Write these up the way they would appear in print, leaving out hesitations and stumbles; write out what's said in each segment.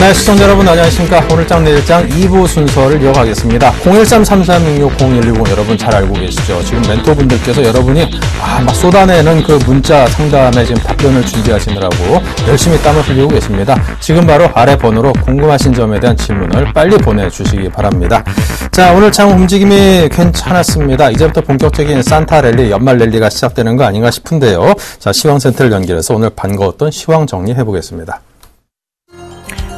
네, 시청자 여러분 안녕하십니까. 오늘장 내일장 2부 순서를 이어가겠습니다. 013-3366-0110 여러분 잘 알고 계시죠? 지금 멘토분들께서 여러분이 막 쏟아내는 그 문자 상담에 지금 답변을 준비하시느라고 열심히 땀을 흘리고 계십니다. 지금 바로 아래 번호로 궁금하신 점에 대한 질문을 빨리 보내주시기 바랍니다. 자, 오늘 참 움직임이 괜찮았습니다. 이제부터 본격적인 산타 랠리, 연말 랠리가 시작되는 거 아닌가 싶은데요. 자, 시황센터를 연결해서 오늘 반가웠던 시황 정리해보겠습니다.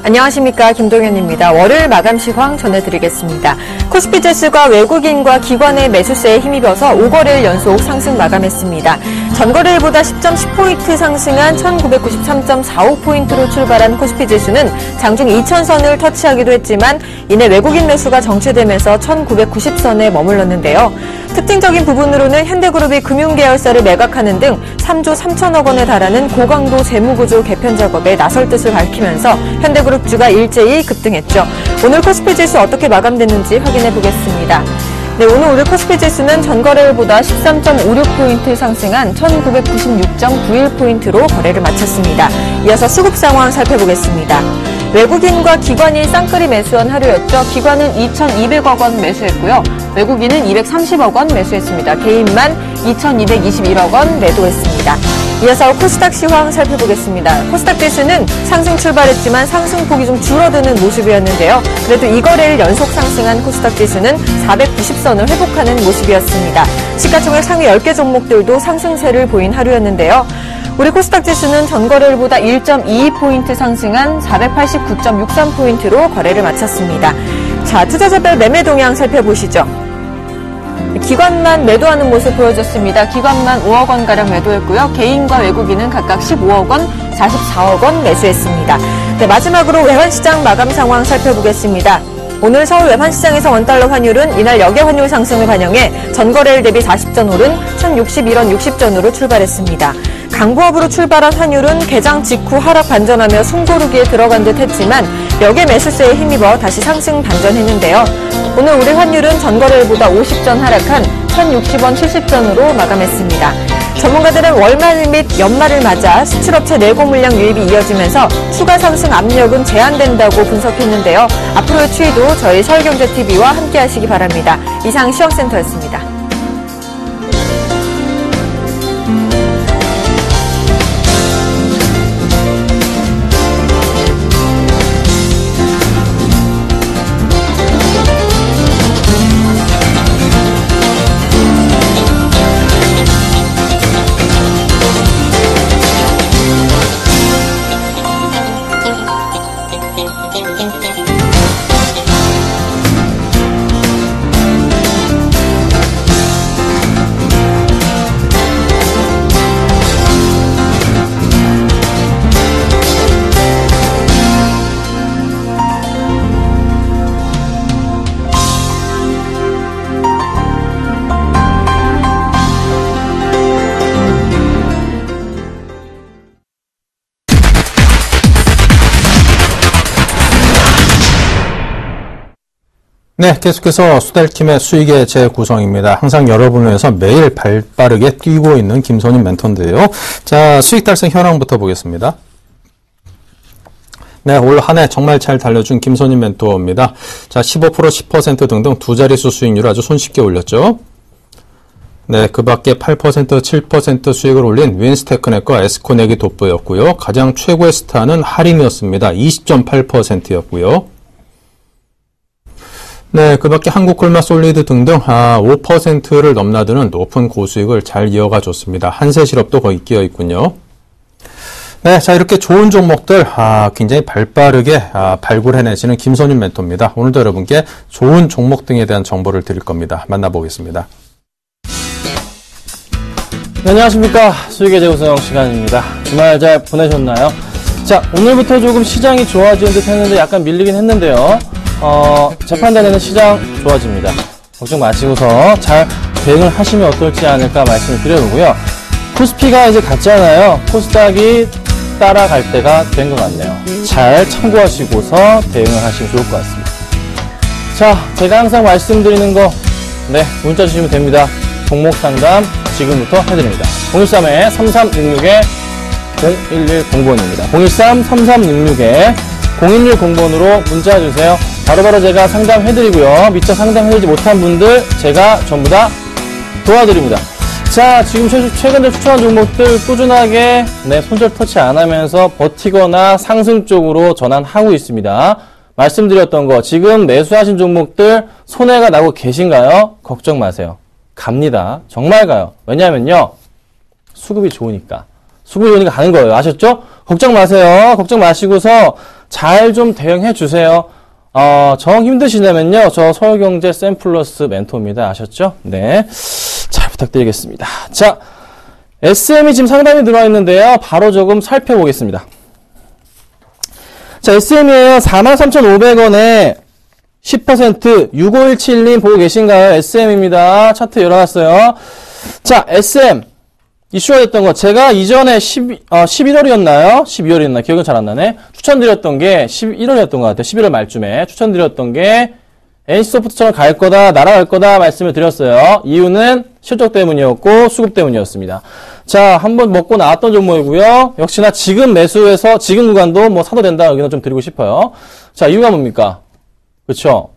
안녕하십니까, 김동현입니다. 월요일 마감 시황 전해드리겠습니다. 코스피 지수가 외국인과 기관의 매수세에 힘입어서 5거래일 연속 상승 마감했습니다. 전거래일보다 10.10포인트 상승한 1993.45포인트로 출발한 코스피 지수는 장중 2000선을 터치하기도 했지만 이내 외국인 매수가 정체되면서 1990선에 머물렀는데요. 특징적인 부분으로는 현대그룹이 금융계열사를 매각하는 등 3조 3천억 원에 달하는 고강도 재무구조 개편 작업에 나설 뜻을 밝히면서 현대그룹주가 일제히 급등했죠. 오늘 코스피 지수 어떻게 마감됐는지 확인해 보겠습니다. 네, 오늘 우리 코스피 지수는 전거래일보다 13.56포인트 상승한 1996.91포인트로 거래를 마쳤습니다. 이어서 수급 상황 살펴보겠습니다. 외국인과 기관이 쌍끌이 매수한 하루였죠. 기관은 2,200억 원 매수했고요. 외국인은 230억 원 매수했습니다. 개인만 2,221억 원 매도했습니다. 이어서 코스닥 시황 살펴보겠습니다. 코스닥 지수는 상승 출발했지만 상승폭이 좀 줄어드는 모습이었는데요. 그래도 2거래일 연속 상승한 코스닥 지수는 490선을 회복하는 모습이었습니다. 시가총액 상위 10개 종목들도 상승세를 보인 하루였는데요. 우리 코스닥 지수는 전거래일보다 1.22포인트 상승한 489.63포인트로 거래를 마쳤습니다. 자, 투자자별 매매 동향 살펴보시죠. 기관만 매도하는 모습 보여줬습니다. 기관만 5억 원가량 매도했고요. 개인과 외국인은 각각 15억 원, 44억 원 매수했습니다. 네, 마지막으로 외환시장 마감 상황 살펴보겠습니다. 오늘 서울 외환시장에서 원달러 환율은 이날 역외 환율 상승을 반영해 전거래일 대비 40전 오른 1,061원 60전으로 출발했습니다. 강보합으로 출발한 환율은 개장 직후 하락 반전하며 숨고르기에 들어간 듯 했지만 역외 매수세에 힘입어 다시 상승 반전했는데요. 오늘 우리 환율은 전거래일보다 50전 하락한 1,060원 70전으로 마감했습니다. 전문가들은 월말 및 연말을 맞아 수출업체 내고 물량 유입이 이어지면서 추가 상승 압력은 제한된다고 분석했는데요. 앞으로의 추이도 저희 서울경제TV와 함께 하시기 바랍니다. 이상 시황센터였습니다. 네, 계속해서 수달킴의 수익의 재구성입니다. 항상 여러분을 위해서 매일 발빠르게 뛰고 있는 김선임 멘토인데요. 자, 수익 달성 현황부터 보겠습니다. 네, 올 한 해 정말 잘 달려준 김선임 멘토입니다. 자, 15%, 10% 등등 두 자릿수 수익률을 아주 손쉽게 올렸죠. 네, 그 밖에 8%, 7% 수익을 올린 윈스테크넷과 에스코넥이 돋보였고요. 가장 최고의 스타는 하림이었습니다. 20.8%였고요. 네, 그 밖에 한국콜마 솔리드 등등 5%를 넘나드는 높은 고수익을 잘 이어가 줬습니다. 한세실업도 거의 끼어 있군요. 네, 자, 이렇게 좋은 종목들 굉장히 발빠르게 발굴해내시는 김선임 멘토입니다. 오늘도 여러분께 좋은 종목 등에 대한 정보를 드릴 겁니다. 만나보겠습니다. 네, 안녕하십니까. 수익의 재구성 시간입니다. 주말 잘 보내셨나요? 자, 오늘부터 조금 시장이 좋아지는 듯 했는데 약간 밀리긴 했는데요. 재판단에는 시장 좋아집니다. 걱정 마시고서 잘 대응을 하시면 어떨지 않을까 말씀을 드려보고요. 코스피가 이제 같잖아요. 코스닥이 따라갈 때가 된 것 같네요. 잘 참고하시고서 대응을 하시면 좋을 것 같습니다. 자, 제가 항상 말씀드리는 거, 네, 문자 주시면 됩니다. 종목 상담 지금부터 해드립니다. 013-3366-0110번입니다. 013-3366 0110번으로 문자 주세요. 바로바로 제가 상담해드리고요. 미처 상담해드리지 못한 분들 제가 전부 다 도와드립니다. 자, 지금 최근에 추천한 종목들 꾸준하게 손절 터치 안 하면서 버티거나 상승 쪽으로 전환하고 있습니다. 말씀드렸던 거 지금 매수하신 종목들 손해가 나고 계신가요? 걱정 마세요. 갑니다. 정말 가요. 왜냐면요. 수급이 좋으니까. 수급이 좋으니까 가는 거예요. 아셨죠? 걱정 마세요. 걱정 마시고서 잘 좀 대응해 주세요. 정 힘드시다면요. 저 서울경제 샘플러스 멘토입니다. 아셨죠? 네. 잘 부탁드리겠습니다. 자, SM이 지금 상당히 들어와 있는데요. 바로 조금 살펴보겠습니다. 자, SM이에요. 43,500원에 10% 6517님 보고 계신가요? SM입니다. 차트 열어놨어요. 자, SM. 이슈가 됐던 거. 제가 이전에 11월이었나요? 12월이었나? 기억은 잘 안 나네. 추천드렸던 게 11월이었던 것 같아요. 11월 말쯤에. 추천드렸던 게 NC소프트처럼 갈 거다, 날아갈 거다 말씀을 드렸어요. 이유는 실적 때문이었고 수급 때문이었습니다. 자, 한번 먹고 나왔던 종목이고요. 역시나 지금 매수해서 지금 구간도 뭐 사도 된다 의견을 좀 드리고 싶어요. 자, 이유가 뭡니까? 그쵸?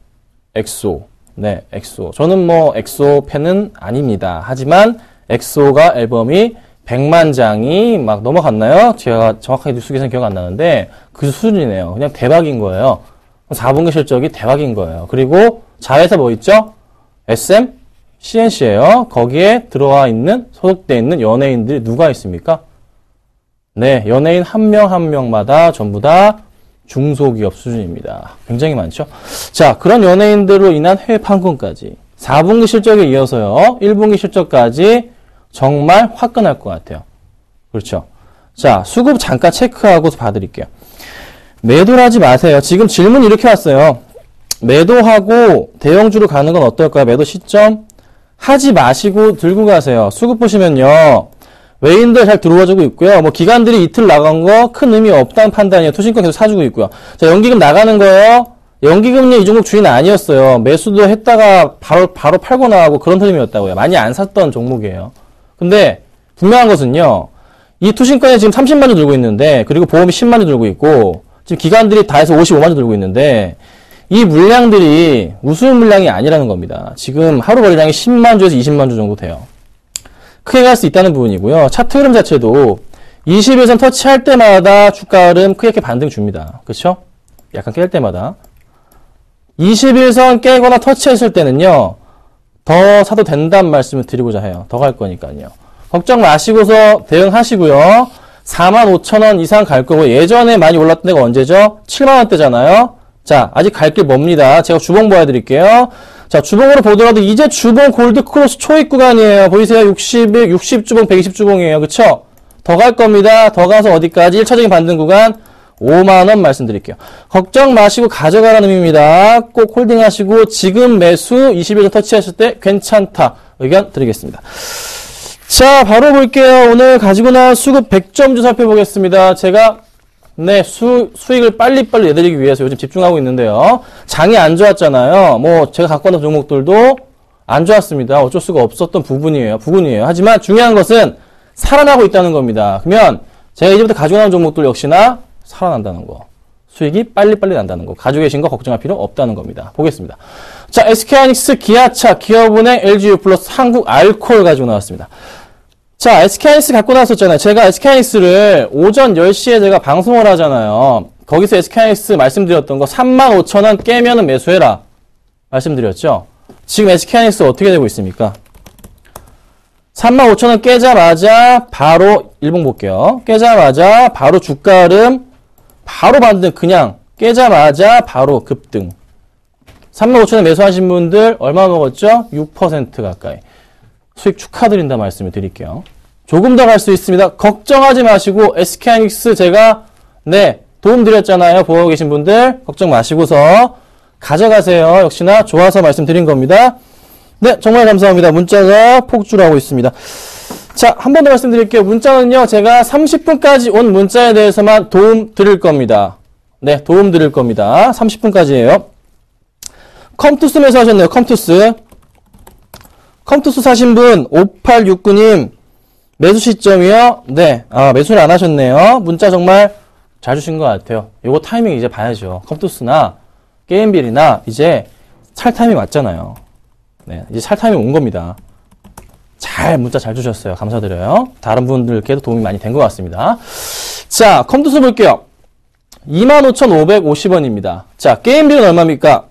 엑소. 네, 엑소. 저는 뭐 엑소 팬은 아닙니다. 하지만 엑소가 앨범이 100만 장이 막 넘어갔나요? 제가 정확하게 뉴스 기사는 기억 안 나는데 그 수준이네요. 그냥 대박인 거예요. 4분기 실적이 대박인 거예요. 그리고 자회사 뭐 있죠? SM, CNC예요. 거기에 들어와 있는 소속돼 있는 연예인들이 누가 있습니까? 네, 연예인 한 명 한 명마다 전부 다 중소기업 수준입니다. 굉장히 많죠? 자, 그런 연예인들로 인한 해외 판권까지 4분기 실적에 이어서요. 1분기 실적까지 정말 화끈할 것 같아요. 그렇죠? 자, 수급 잠깐 체크하고 봐드릴게요. 매도를 하지 마세요. 지금 질문이 이렇게 왔어요. 매도하고 대형주로 가는 건 어떨까요? 매도 시점? 하지 마시고 들고 가세요. 수급 보시면요. 외인들 잘 들어와주고 있고요. 뭐 기관들이 이틀 나간 거 큰 의미 없다는 판단이에요. 투신권 계속 사주고 있고요. 자, 연기금 나가는 거요. 연기금리 이 종목 주인 아니었어요. 매수도 했다가 바로 팔고 나가고 그런 흐름이었다고요. 많이 안 샀던 종목이에요. 근데 분명한 것은요. 이 투신권에 지금 30만 주 들고 있는데 그리고 보험이 10만 주 들고 있고 지금 기관들이 다 해서 55만 주 들고 있는데 이 물량들이 우스운 물량이 아니라는 겁니다. 지금 하루 거래량이 10만 주에서 20만 주 정도 돼요. 크게 갈 수 있다는 부분이고요. 차트 흐름 자체도 21선 터치할 때마다 주가 흐름 크게 반등 줍니다. 그렇죠? 약간 깰 때마다 21선 깨거나 터치했을 때는요. 더 사도 된다는 말씀을 드리고자 해요. 더 갈 거니까요. 걱정 마시고서 대응하시고요. 45,000원 이상 갈 거고 예전에 많이 올랐던 데가 언제죠? 7만원대잖아요. 자, 아직 갈 길 멉니다. 제가 주봉 보여드릴게요. 자, 주봉으로 보더라도 이제 주봉 골드 크로스 초입 구간이에요. 보이세요? 60주봉, 120주봉이에요. 그쵸? 더 갈 겁니다. 더 가서 어디까지? 1차적인 반등 구간 5만원 말씀드릴게요. 걱정 마시고 가져가라는 의미입니다. 꼭 홀딩하시고 지금 매수 21전 터치하실 때 괜찮다. 의견 드리겠습니다. 자, 바로 볼게요. 오늘 가지고 나온 수급 100점주 살펴보겠습니다. 제가 수익을 빨리빨리 내드리기 위해서 요즘 집중하고 있는데요. 장이 안 좋았잖아요. 뭐 제가 갖고 왔던 종목들도 안 좋았습니다. 어쩔 수가 없었던 부분이에요. 하지만 중요한 것은 살아나고 있다는 겁니다. 그러면 제가 이제부터 가지고 나온 종목들 역시나 살아난다는 거. 수익이 빨리빨리 난다는 거. 가지고 계신 거 걱정할 필요 없다는 겁니다. 보겠습니다. 자, SK하이닉스, 기아차, 기업은행, LGU 플러스, 한국알코올 가지고 나왔습니다. 자, SK하이닉스 갖고 나왔었잖아요. 제가 SK하이닉스를 오전 10시에 제가 방송을 하잖아요. 거기서 SK하이닉스 말씀드렸던 거 35,000원 깨면은 매수해라. 말씀드렸죠? 지금 SK하이닉스 어떻게 되고 있습니까? 35,000원 깨자마자 바로 일봉 볼게요. 깨자마자 바로 주가 흐름 바로 반등 그냥 깨자마자 바로 급등. 35,000원 매수하신 분들 얼마 먹었죠? 6% 가까이. 수익 축하드린다 말씀을 드릴게요. 조금 더 갈 수 있습니다. 걱정하지 마시고 SK하이닉스 제가 도움 드렸잖아요. 보고 계신 분들 걱정 마시고서 가져가세요. 역시나 좋아서 말씀드린 겁니다. 네, 정말 감사합니다. 문자가 폭주하고 있습니다. 자, 한 번 더 말씀드릴게요. 문자는요. 제가 30분까지 온 문자에 대해서만 도움 드릴 겁니다. 네, 도움 드릴 겁니다. 30분까지예요. 컴투스 매수하셨네요. 컴투스 사신 분 5869님 매수 시점이요. 네, 매수를 안 하셨네요. 문자 정말 잘 주신 것 같아요. 요거 타이밍 이제 봐야죠. 컴투스나 게임빌이나 이제 살 타이밍 왔잖아요. 네, 이제 살 타이밍 온 겁니다. 문자 잘 주셨어요. 감사드려요. 다른 분들께도 도움이 많이 된 것 같습니다. 자, 컴투스 볼게요. 25,550원입니다. 자, 게임빌은 얼마입니까?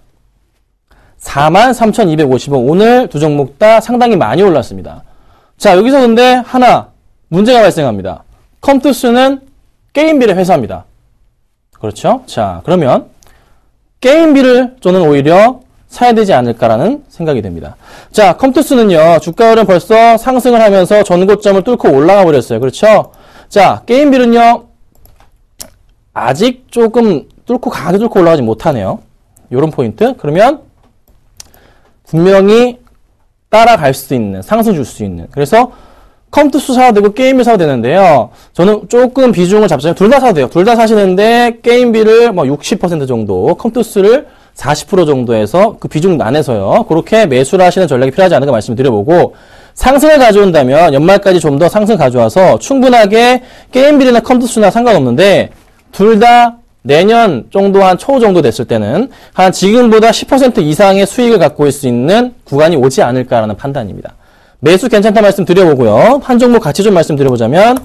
43,250원. 오늘 두 종목 다 상당히 많이 올랐습니다. 자, 여기서 근데 하나 문제가 발생합니다. 컴투스는 게임빌의 회사입니다. 그렇죠? 자, 그러면 게임빌을 저는 오히려 사야 되지 않을까라는 생각이 듭니다. 자, 컴투스는요, 주가 흐름 벌써 상승을 하면서 전고점을 뚫고 올라가 버렸어요. 그렇죠? 자, 게임빌은요, 아직 조금 강하게 뚫고 올라가지 못하네요. 요런 포인트. 그러면 분명히 따라갈 수 있는, 상승 줄 수 있는. 그래서 컴투스 사도 되고 게임빌 사도 되는데요. 저는 조금 비중을 잡자면 둘 다 사도 돼요. 둘 다 사시는데 게임빌을 뭐 60% 정도, 컴투스를 40% 정도에서 그 비중 나눠서요. 그렇게 매수를 하시는 전략이 필요하지 않을까 말씀을 드려보고, 상승을 가져온다면 연말까지 좀 더 상승 가져와서 충분하게 게임빌이나 컴투스나 상관없는데 둘 다 내년 정도 한 초 정도 됐을 때는 한 지금보다 10% 이상의 수익을 갖고 올 수 있는 구간이 오지 않을까라는 판단입니다. 매수 괜찮다 말씀 드려보고요. 한 종목 같이 좀 말씀 드려보자면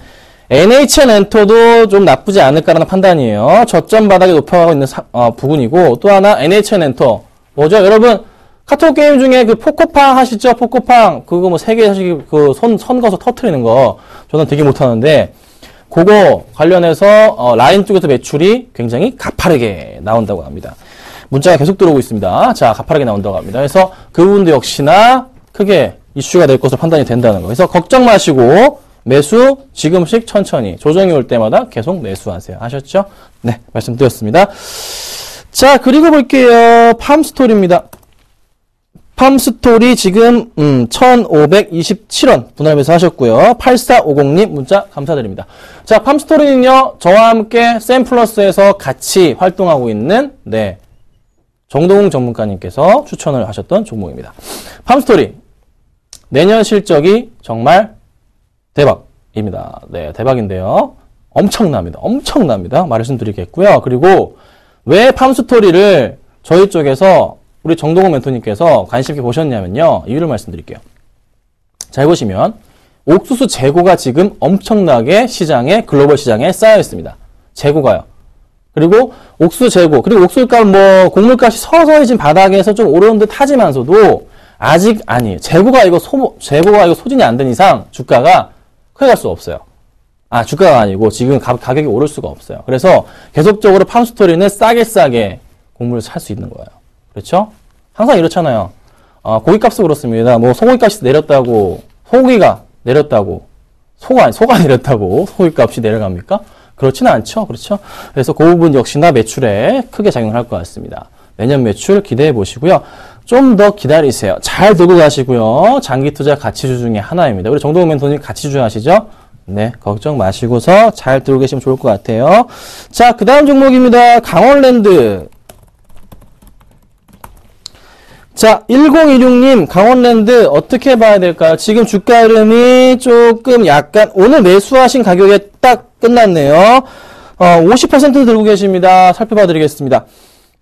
NHN엔터도 좀 나쁘지 않을까라는 판단이에요. 저점 바닥에 높아가고 있는 부분이고, 또 하나 NHN엔터 뭐죠? 여러분 카톡 게임 중에 그 포코팡 하시죠? 포코팡 그거 뭐 3개 하시기 그 선 거서 터트리는 거 저는 되게 못하는데, 그거 관련해서 라인 쪽에서 매출이 굉장히 가파르게 나온다고 합니다. 문자가 계속 들어오고 있습니다. 자, 가파르게 나온다고 합니다. 그래서 그 부분도 역시나 크게 이슈가 될 것으로 판단이 된다는 거. 그래서 걱정 마시고 매수 지금씩 천천히 조정이 올 때마다 계속 매수하세요. 아셨죠? 네, 말씀드렸습니다. 자, 그리고 볼게요. 팜스토리입니다. 팜스토리 지금 1,527원 분할 매수하셨고요. 8450님 문자 감사드립니다. 자, 팜스토리는요, 저와 함께 샘플러스에서 같이 활동하고 있는 정동웅 전문가님께서 추천을 하셨던 종목입니다. 팜스토리 내년 실적이 정말 대박입니다. 네, 대박인데요. 엄청납니다. 말씀드리겠고요. 그리고 왜 팜스토리를 저희 쪽에서 우리 정동훈 멘토님께서 관심 있게 보셨냐면요. 이유를 말씀드릴게요. 잘 보시면 옥수수 재고가 지금 엄청나게 글로벌 시장에 쌓여 있습니다. 재고가요. 그리고 옥수수 재고, 그리고 옥수수값 곡물값이 서서히 지금 바닥에서 좀 오르는 듯 하지만서도 아직 아니에요. 재고가 이거 소진이 안 된 이상 주가가 크게 갈 수 없어요. 주가가 아니고 지금 가격이 오를 수가 없어요. 그래서 계속적으로 팜스토리는 싸게 곡물을 살 수 있는 거예요. 그렇죠? 항상 이렇잖아요. 고기값도 그렇습니다. 소고기값이 내렸다고, 소고기가 내렸다고, 소가 내렸다고 소고기값이 내려갑니까? 그렇지는 않죠. 그렇죠? 그래서 그 부분 역시나 매출에 크게 작용할 것 같습니다. 내년 매출 기대해 보시고요. 좀 더 기다리세요. 잘 들고 가시고요. 장기 투자 가치주 중에 하나입니다. 우리 정동훈 멘토님 가치주 하시죠? 네, 걱정 마시고서 잘 들고 계시면 좋을 것 같아요. 자, 그 다음 종목입니다. 강원랜드. 자, 1016님, 강원랜드 어떻게 봐야 될까요? 지금 주가 흐름이 조금 약간, 오늘 매수하신 가격에 딱 끝났네요. 50% 들고 계십니다. 살펴봐 드리겠습니다.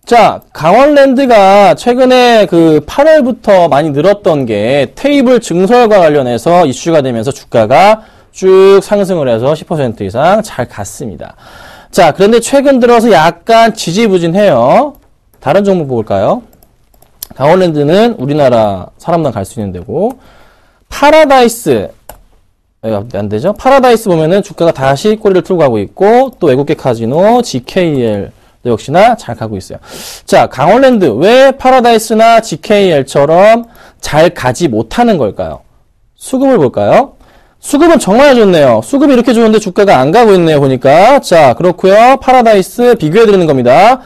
자, 강원랜드가 최근에 그 8월부터 많이 늘었던 게 테이블 증설과 관련해서 이슈가 되면서 주가가 쭉 상승을 해서 10% 이상 잘 갔습니다. 자, 그런데 최근 들어서 약간 지지부진해요. 다른 종목 볼까요? 강원랜드는 우리나라 사람만 갈 수 있는 데고, 파라다이스, 안 되죠? 파라다이스 보면은 주가가 다시 꼬리를 틀고 가고 있고, 또 외국계 카지노, GKL, 역시나 잘 가고 있어요. 자, 강원랜드, 왜 파라다이스나 GKL처럼 잘 가지 못하는 걸까요? 수급을 볼까요? 수급은 정말 좋네요. 수급이 이렇게 좋은데 주가가 안 가고 있네요, 보니까. 자, 그렇고요. 파라다이스 비교해 드리는 겁니다.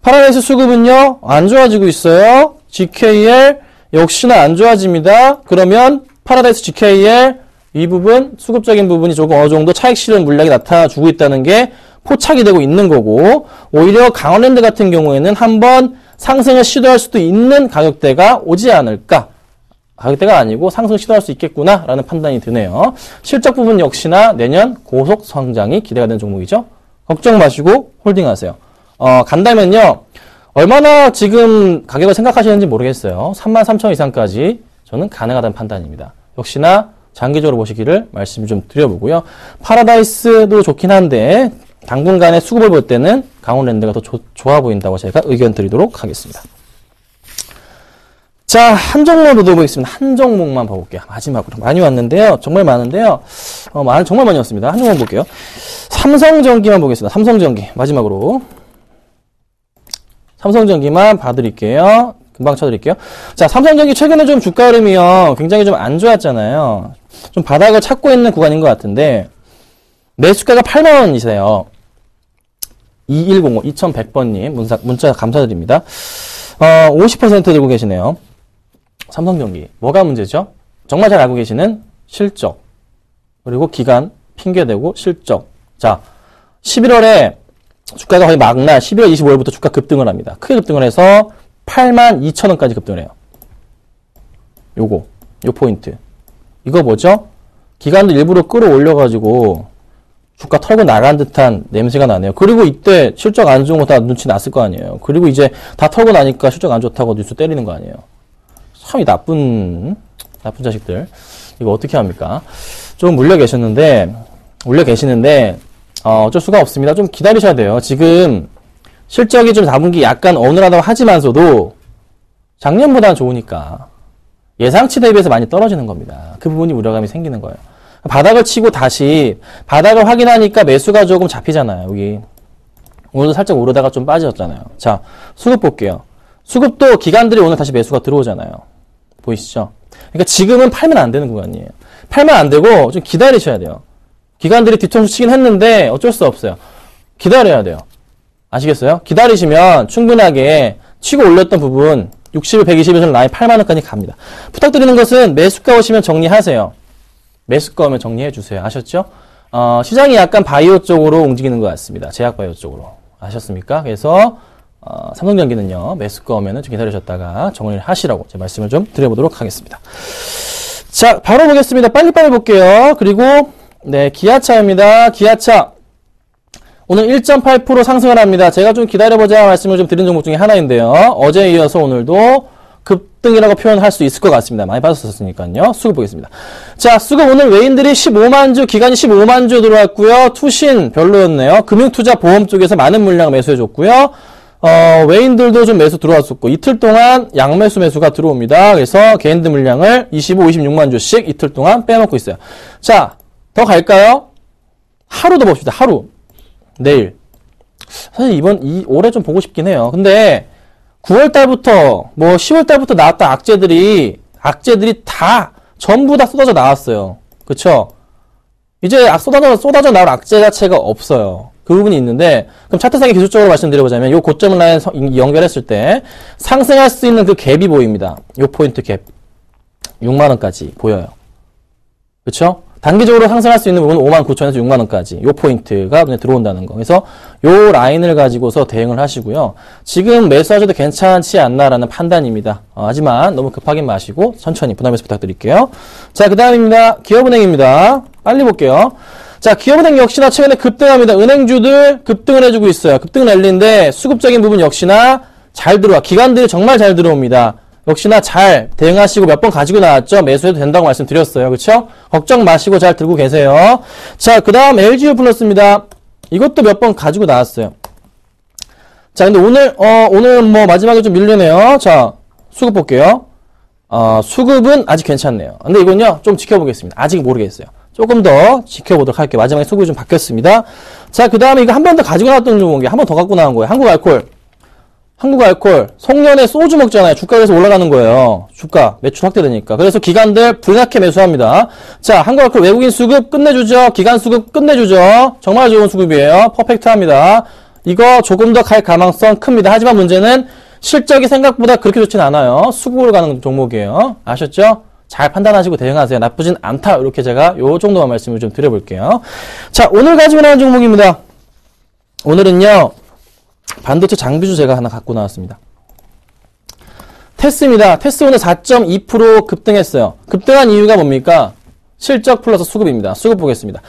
파라다이스 수급은요, 안 좋아지고 있어요. GKL 역시나 안 좋아집니다. 그러면 파라다이스 GKL 이 부분, 수급적인 부분이 조금 어느 정도 차익 실현 물량이 나타나주고 있다는 게 포착이 되고 있는 거고, 오히려 강원랜드 같은 경우에는 한번 상승을 시도할 수도 있는 가격대가 오지 않을까. 가격대가 아니고 상승 시도할 수 있겠구나 라는 판단이 드네요. 실적 부분 역시나 내년 고속 성장이 기대가 되는 종목이죠. 걱정 마시고 홀딩하세요. 간다면요. 얼마나 지금 가격을 생각하시는지 모르겠어요. 33,000 이상까지 저는 가능하다는 판단입니다. 역시나 장기적으로 보시기를 말씀 좀 드려보고요. 파라다이스도 좋긴 한데 당분간의 수급을 볼 때는 강원랜드가 더 좋아 보인다고 제가 의견 드리도록 하겠습니다. 자, 한 종목만 더 보겠습니다. 한 종목만 봐볼게요. 마지막으로. 많이 왔는데요. 정말 많은데요. 정말 많이 왔습니다. 한 종목 볼게요. 삼성전기만 보겠습니다. 삼성전기. 마지막으로. 삼성전기만 봐드릴게요. 금방 쳐드릴게요. 자, 삼성전기 최근에 좀 주가 흐름이요. 굉장히 좀 안 좋았잖아요. 좀 바닥을 찾고 있는 구간인 것 같은데, 매수가가 8만원이세요. 2105, 2100번님, 문자 감사드립니다. 50% 들고 계시네요. 삼성전기. 뭐가 문제죠? 정말 잘 알고 계시는 실적. 그리고 기간 핑계대고 실적. 자, 11월에 주가가 거의 막날 11월 25일부터 주가 급등을 합니다. 크게 급등을 해서 82,000원까지 급등을 해요. 요 포인트. 이거 뭐죠? 기관도 일부러 끌어올려가지고 주가 털고 나간 듯한 냄새가 나네요. 그리고 이때 실적 안 좋은 거 다 눈치 났을 거 아니에요. 그리고 이제 다 털고 나니까 실적 안 좋다고 뉴스 때리는 거 아니에요. 참 이 나쁜 자식들. 이거 어떻게 합니까? 좀 물려 계시는데 어쩔 수가 없습니다. 좀 기다리셔야 돼요. 지금 실적이 좀 4분기 약간 어눌하다고 하지만서도 작년보다는 좋으니까 예상치 대비해서 많이 떨어지는 겁니다. 그 부분이 우려감이 생기는 거예요. 바닥을 치고 다시 바닥을 확인하니까 매수가 조금 잡히잖아요. 여기 오늘도 살짝 오르다가 좀 빠졌잖아요. 자, 수급 볼게요. 수급도 기관들이 오늘 다시 매수가 들어오잖아요. 보이시죠? 그러니까 지금은 팔면 안 되는 구간이에요. 팔면 안 되고 좀 기다리셔야 돼요. 기관들이 뒤통수 치긴 했는데 어쩔 수 없어요. 기다려야 돼요. 아시겠어요? 기다리시면 충분하게 치고 올렸던 부분 60일, 120일 전 라인 8만원까지 갑니다. 부탁드리는 것은 매수가 오시면 정리하세요. 매수가 오면 정리해 주세요. 아셨죠? 시장이 약간 바이오 쪽으로 움직이는 것 같습니다. 제약 바이오 쪽으로. 아셨습니까? 그래서 삼성전기는요. 매수가 오면은 좀 기다리셨다가 정리를 하시라고 제 말씀을 좀 드려보도록 하겠습니다. 자, 바로 보겠습니다. 빨리빨리 볼게요. 그리고 네, 기아차입니다. 기아차. 오늘 1.8% 상승을 합니다. 제가 좀 기다려보자 말씀을 좀 드린 종목 중에 하나인데요. 어제에 이어서 오늘도 급등이라고 표현할 수 있을 것 같습니다. 많이 빠졌었으니까요. 수급 보겠습니다. 자, 수급 오늘 외인들이 15만 주, 기관이 15만 주 들어왔고요. 투신 별로였네요. 금융투자 보험 쪽에서 많은 물량 매수해줬고요. 외인들도 좀 매수 들어왔었고, 이틀 동안 양매수 매수가 들어옵니다. 그래서 개인들 물량을 25, 26만 주씩 이틀 동안 빼놓고 있어요. 자, 더 갈까요? 하루 더 봅시다. 하루. 내일. 사실 올해 좀 보고 싶긴 해요. 근데 9월달부터 10월달부터 나왔던 악재들이 다 전부 다 쏟아져 나왔어요. 그쵸? 이제 쏟아져 나올 악재 자체가 없어요. 그 부분이 있는데, 그럼 차트상에 기술적으로 말씀드려보자면 요 고점 라인 연결했을 때 상승할 수 있는 그 갭이 보입니다. 요 포인트 갭 6만원까지 보여요. 그쵸? 단기적으로 상승할 수 있는 부분은 59,000원에서 6만원까지 요 포인트가 눈에 들어온다는 거. 그래서 요 라인을 가지고서 대응을 하시고요. 지금 매수하셔도 괜찮지 않나라는 판단입니다. 하지만 너무 급하게 마시고 천천히 부담해서 부탁드릴게요. 자, 그 다음입니다. 기업은행입니다. 빨리 볼게요. 자, 기업은행 역시나 최근에 급등합니다. 은행주들 급등을 해주고 있어요. 급등 랠리인데 수급적인 부분 역시나 잘 들어와. 기관들이 정말 잘 들어옵니다. 역시나 잘 대응하시고 몇 번 가지고 나왔죠. 매수해도 된다고 말씀드렸어요. 그렇죠? 걱정 마시고 잘 들고 계세요. 자, 그 다음 LGU 플러스입니다. 이것도 몇 번 가지고 나왔어요. 자, 근데 오늘 마지막에 좀 밀리네요. 자, 수급 볼게요. 수급은 아직 괜찮네요. 근데 이건요, 좀 지켜보겠습니다. 아직 모르겠어요. 조금 더 지켜보도록 할게요. 마지막에 수급이 좀 바뀌었습니다. 자, 그 다음에 이거 한 번 더 가지고 나왔던 종목이 한 번 더 갖고 나온 거예요. 한국알콜, 송년회 소주 먹잖아요. 주가 그래서 올라가는 거예요. 주가, 매출 확대되니까. 그래서 기관들 불나게 매수합니다. 자, 한국알콜 외국인 수급 끝내주죠. 기관 수급 끝내주죠. 정말 좋은 수급이에요. 퍼펙트합니다. 이거 조금 더 갈 가능성 큽니다. 하지만 문제는 실적이 생각보다 그렇게 좋진 않아요. 수급으로 가는 종목이에요. 아셨죠? 잘 판단하시고 대응하세요. 나쁘진 않다. 이렇게 제가 요 정도만 말씀을 좀 드려볼게요. 자, 오늘 가지고 나온 종목입니다. 오늘은요, 반도체 장비주 제가 하나 갖고 나왔습니다. 테스입니다. 테스 오늘 4.2% 급등했어요. 급등한 이유가 뭡니까? 실적 플러스 수급입니다. 수급 보겠습니다.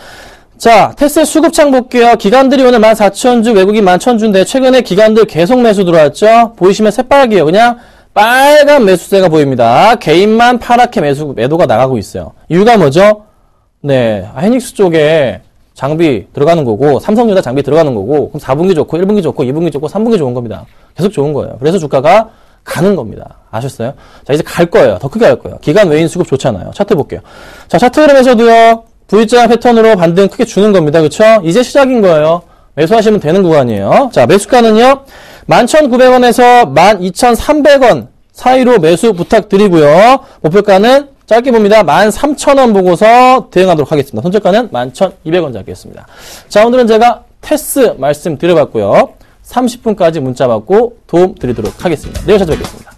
자, 테스의 수급창 볼게요. 기관들이 오늘 14,000주, 외국인 11,000주인데 최근에 기관들 계속 매수 들어왔죠? 보이시면 새빨개요. 그냥 빨간 매수세가 보입니다. 개인만 파랗게 매도가 나가고 있어요. 이유가 뭐죠? 네, 하이닉스 쪽에 장비 들어가는 거고, 삼성전자 장비 들어가는 거고, 그럼 4분기 좋고, 1분기 좋고, 2분기 좋고, 3분기 좋은 겁니다. 계속 좋은 거예요. 그래서 주가가 가는 겁니다. 아셨어요? 자, 이제 갈 거예요. 더 크게 갈 거예요. 기관 외인 수급 좋잖아요. 차트 볼게요. 자, 차트 흐름에서도요, V자 패턴으로 반등 크게 주는 겁니다. 그쵸? 이제 시작인 거예요. 매수하시면 되는 구간이에요. 자, 매수가는요, 11,900원에서 12,300원 사이로 매수 부탁드리고요. 목표가는 짧게 봅니다. 13,000원 보고서 대응하도록 하겠습니다. 손절가는 11,200원 잡겠습니다. 자, 오늘은 제가 테스 말씀드려봤고요. 30분까지 문자 받고 도움 드리도록 하겠습니다. 내일 찾아뵙겠습니다.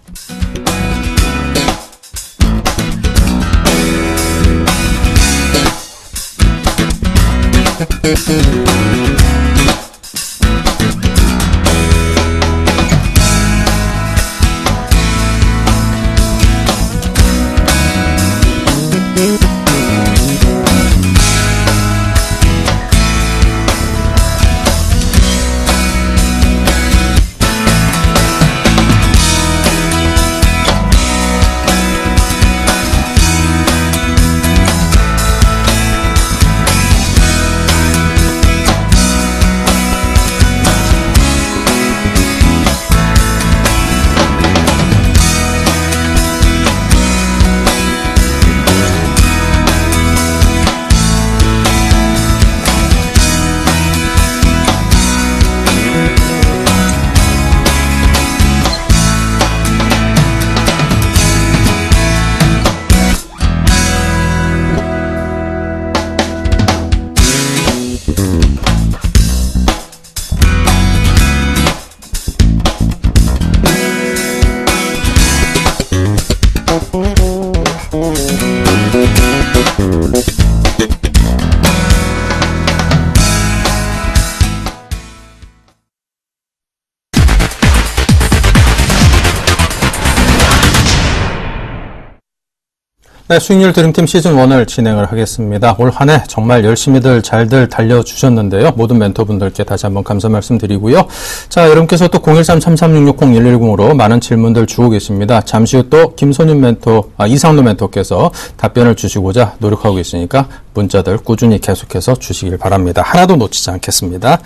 네, 수익률 드림팀 시즌1을 진행을 하겠습니다. 올 한 해 정말 열심히들 잘들 달려주셨는데요. 모든 멘토분들께 다시 한번 감사 말씀드리고요. 자, 여러분께서 또 013-3366-0110으로 많은 질문들 주고 계십니다. 잠시 후 또 김선윤 멘토, 이상로 멘토께서 답변을 주시고자 노력하고 계시니까 문자들 꾸준히 계속해서 주시길 바랍니다. 하나도 놓치지 않겠습니다.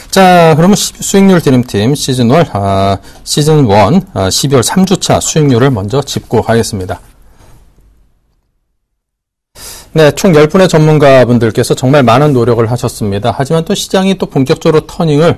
자, 그러면 수익률 드림팀 시즌1, 12월 3주차 수익률을 먼저 짚고 가겠습니다. 네, 총 10분의 전문가분들께서 정말 많은 노력을 하셨습니다. 하지만 또 시장이 또 본격적으로 터닝을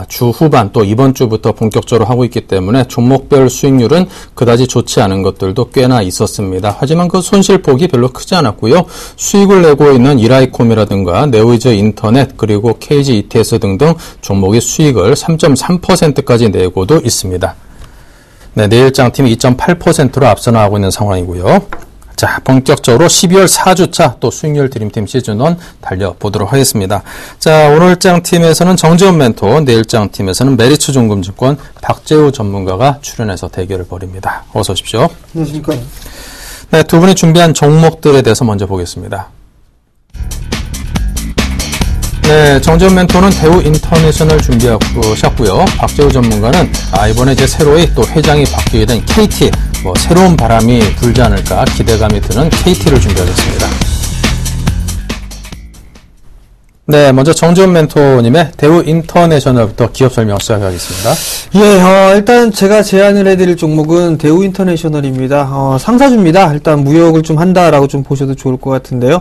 주 후반 또 이번 주부터 본격적으로 하고 있기 때문에 종목별 수익률은 그다지 좋지 않은 것들도 꽤나 있었습니다. 하지만 그 손실폭이 별로 크지 않았고요. 수익을 내고 있는 이라이콤이라든가 네오이즈 인터넷 그리고 KG ETS 등등 종목의 수익을 3.3%까지 내고도 있습니다. 네, 내일장팀이 2.8%로 앞서 나가고 있는 상황이고요. 자, 본격적으로 12월 4주차 또 수익률 드림팀 시즌1 달려보도록 하겠습니다. 자, 오늘장 팀에서는 정재훈 멘토, 내일장 팀에서는 메리츠 종금증권 박재우 전문가가 출연해서 대결을 벌입니다. 어서 오십시오. 안녕하십니까. 네, 두 분이 준비한 종목들에 대해서 먼저 보겠습니다. 네, 정재훈 멘토는 대우 인터내셔널 준비하셨고요. 박재우 전문가는 이번에 이제 새로이 또 회장이 바뀌게 된 KT, 새로운 바람이 불지 않을까 기대감이 드는 KT를 준비하겠습니다. 네, 먼저 정재훈 멘토님의 대우 인터내셔널부터 기업 설명 시작하겠습니다. 예, 일단 제가 제안을 해드릴 종목은 대우 인터내셔널입니다. 상사주입니다. 일단 무역을 좀 한다라고 좀 보셔도 좋을 것 같은데요.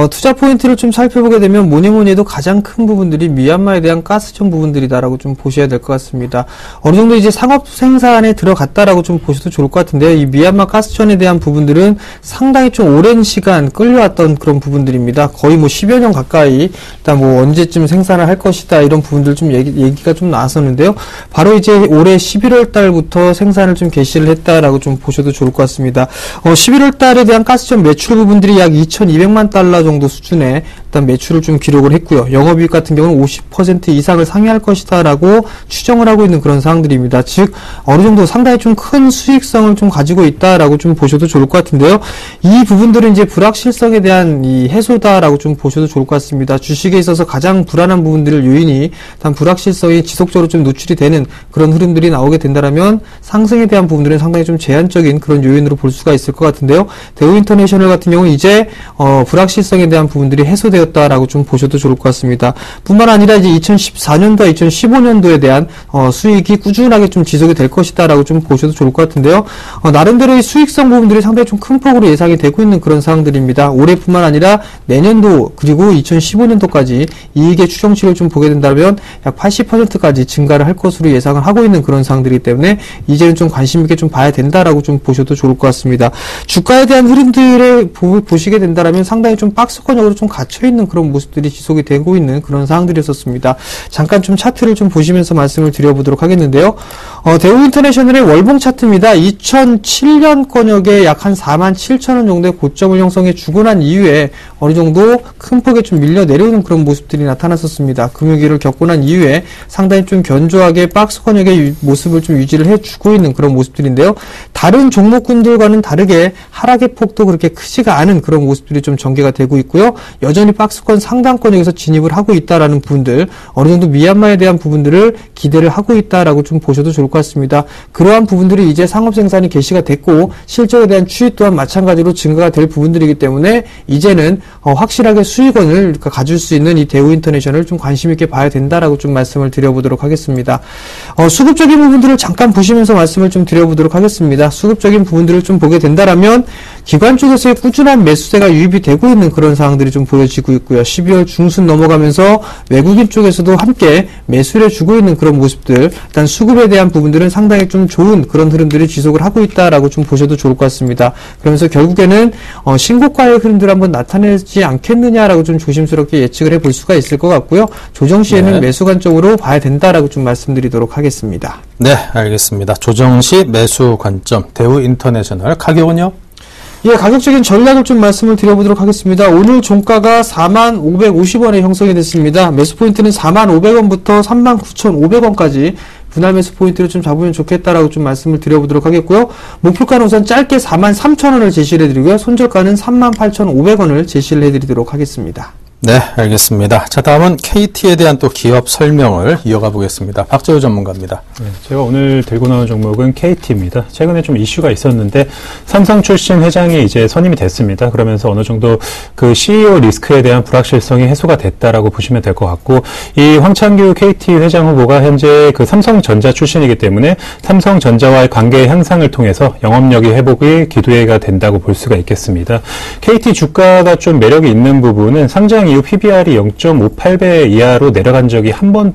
투자 포인트를 좀 살펴보게 되면 뭐니 해도 가장 큰 부분들이 미얀마에 대한 가스전 부분들이다라고 좀 보셔야 될 것 같습니다. 어느 정도 이제 상업 생산에 들어갔다라고 좀 보셔도 좋을 것 같은데요. 이 미얀마 가스전에 대한 부분들은 상당히 좀 오랜 시간 끌려왔던 그런 부분들입니다. 거의 10여 년 가까이 일단 언제쯤 생산을 할 것이다 이런 부분들 좀 얘기가 좀 나왔었는데요. 바로 이제 올해 11월 달부터 생산을 좀 개시를 했다라고 좀 보셔도 좋을 것 같습니다. 11월 달에 대한 가스전 매출 부분들이 약 2,200만 달러 정도 수준의 일단 매출을 좀 기록을 했고요. 영업이익 같은 경우는 50% 이상을 상회할 것이다라고 추정을 하고 있는 그런 사항들입니다. 즉 어느 정도 상당히 좀 큰 수익성을 좀 가지고 있다라고 좀 보셔도 좋을 것 같은데요. 이 부분들은 이제 불확실성에 대한 이 해소다라고 좀 보셔도 좋을 것 같습니다. 주식에 있어서 가장 불안한 부분들을 요인이 단 불확실성이 지속적으로 좀 노출이 되는 그런 흐름들이 나오게 된다라면 상승에 대한 부분들은 상당히 좀 제한적인 그런 요인으로 볼 수가 있을 것 같은데요. 대우인터내셔널 같은 경우는 이제 불확실성에 대한 부분들이 해소되었다라고 좀 보셔도 좋을 것 같습니다. 뿐만 아니라 이제 2014년도와 2015년도에 대한 수익이 꾸준하게 좀 지속이 될 것이다라고 좀 보셔도 좋을 것 같은데요. 나름대로의 수익성 부분들이 상당히 좀 큰 폭으로 예상이 되고 있는 그런 상황들입니다. 올해뿐만 아니라 내년도 그리고 2015년도까지 이익의 추정치를 좀 보게 된다면 약 80%까지 증가를 할 것으로 예상을 하고 있는 그런 상황들이기 때문에 이제는 좀 관심 있게 좀 봐야 된다라고 좀 보셔도 좋을 것 같습니다. 주가에 대한 흐름들을 보시게 된다면 상당히 좀 박스권역으로 좀 갇혀 있는 그런 모습들이 지속이 되고 있는 그런 상황들이었습니다. 잠깐 좀 차트를 좀 보시면서 말씀을 드려보도록 하겠는데요. 대우인터내셔널의 월봉 차트입니다. 2007년권역에 약 한 47,000원 정도의 고점을 형성해 주고 난 이후에 어느 정도 큰 폭에 좀 밀려 내려오는 그런 모습들이 나타났었습니다. 금융위기를 겪고 난 이후에 상당히 좀 견조하게 박스권역의 모습을 좀 유지를 해주고 있는 그런 모습들인데요. 다른 종목군들과는 다르게 하락의 폭도 그렇게 크지가 않은 그런 모습들이 좀 전개가 되고 있고요. 여전히 박스권 상단권역에서 진입을 하고 있다라는 부분들, 어느 정도 미얀마에 대한 부분들을 기대를 하고 있다라고 좀 보셔도 좋을 것 같습니다. 그러한 부분들이 이제 상업 생산이 개시가 됐고 실적에 대한 추이 또한 마찬가지로 증가가 될 부분들이기 때문에 이제는 확실하게 수익원을 가질 수 있는 이 대우인터내셔널을 좀 관심 있게 봐야 된다라고 좀 말씀을 드려보도록 하겠습니다. 수급적인 부분들을 잠깐 보시면서 말씀을 좀 드려보도록 하겠습니다. 수급적인 부분들을 좀 보게 된다라면 기관 쪽에서의 꾸준한 매수세가 유입이 되고 있는 그런 상황들이 좀 보여지고 있고요. 12월 중순 넘어가면서 외국인 쪽에서도 함께 매수를 해주고 있는 그런 모습들, 일단 수급에 대한 부분들은 상당히 좀 좋은 그런 흐름들이 지속을 하고 있다라고 좀 보셔도 좋을 것 같습니다. 그러면서 결국에는 신고가의 흐름들을 한번 나타내지 않겠느냐라고 좀 조심스럽게 예측을 해볼 수가 있을 것 같고요. 조정 시에는 매수 관점으로 봐야 된다라고 좀 말씀드리도록 하겠습니다. 네, 알겠습니다. 조정 시 매수 관점 대우인터내셔널 가격은요? 예, 가격적인 전략을 좀 말씀을 드려보도록 하겠습니다. 오늘 종가가 45,550원에 형성이 됐습니다. 매수 포인트는 45,500원부터 39,500원까지 분할 매수 포인트를 좀 잡으면 좋겠다라고 좀 말씀을 드려보도록 하겠고요. 목표가는 우선 짧게 43,000원을 제시를 해드리고요. 손절가는 38,500원을 제시를 해드리도록 하겠습니다. 네, 알겠습니다. 자, 다음은 KT에 대한 또 기업 설명을 이어가 보겠습니다. 박재우 전문가입니다. 네, 제가 오늘 들고 나온 종목은 KT입니다. 최근에 좀 이슈가 있었는데 삼성 출신 회장이 이제 선임이 됐습니다. 그러면서 어느 정도 그 CEO 리스크에 대한 불확실성이 해소가 됐다라고 보시면 될 것 같고, 이 황창규 KT 회장 후보가 현재 그 삼성전자 출신이기 때문에 삼성전자와의 관계 향상을 통해서 영업력이 회복이 기대가 된다고 볼 수가 있겠습니다. KT 주가가 좀 매력이 있는 부분은 상장 이후 PBR이 0.58배 이하로 내려간 적이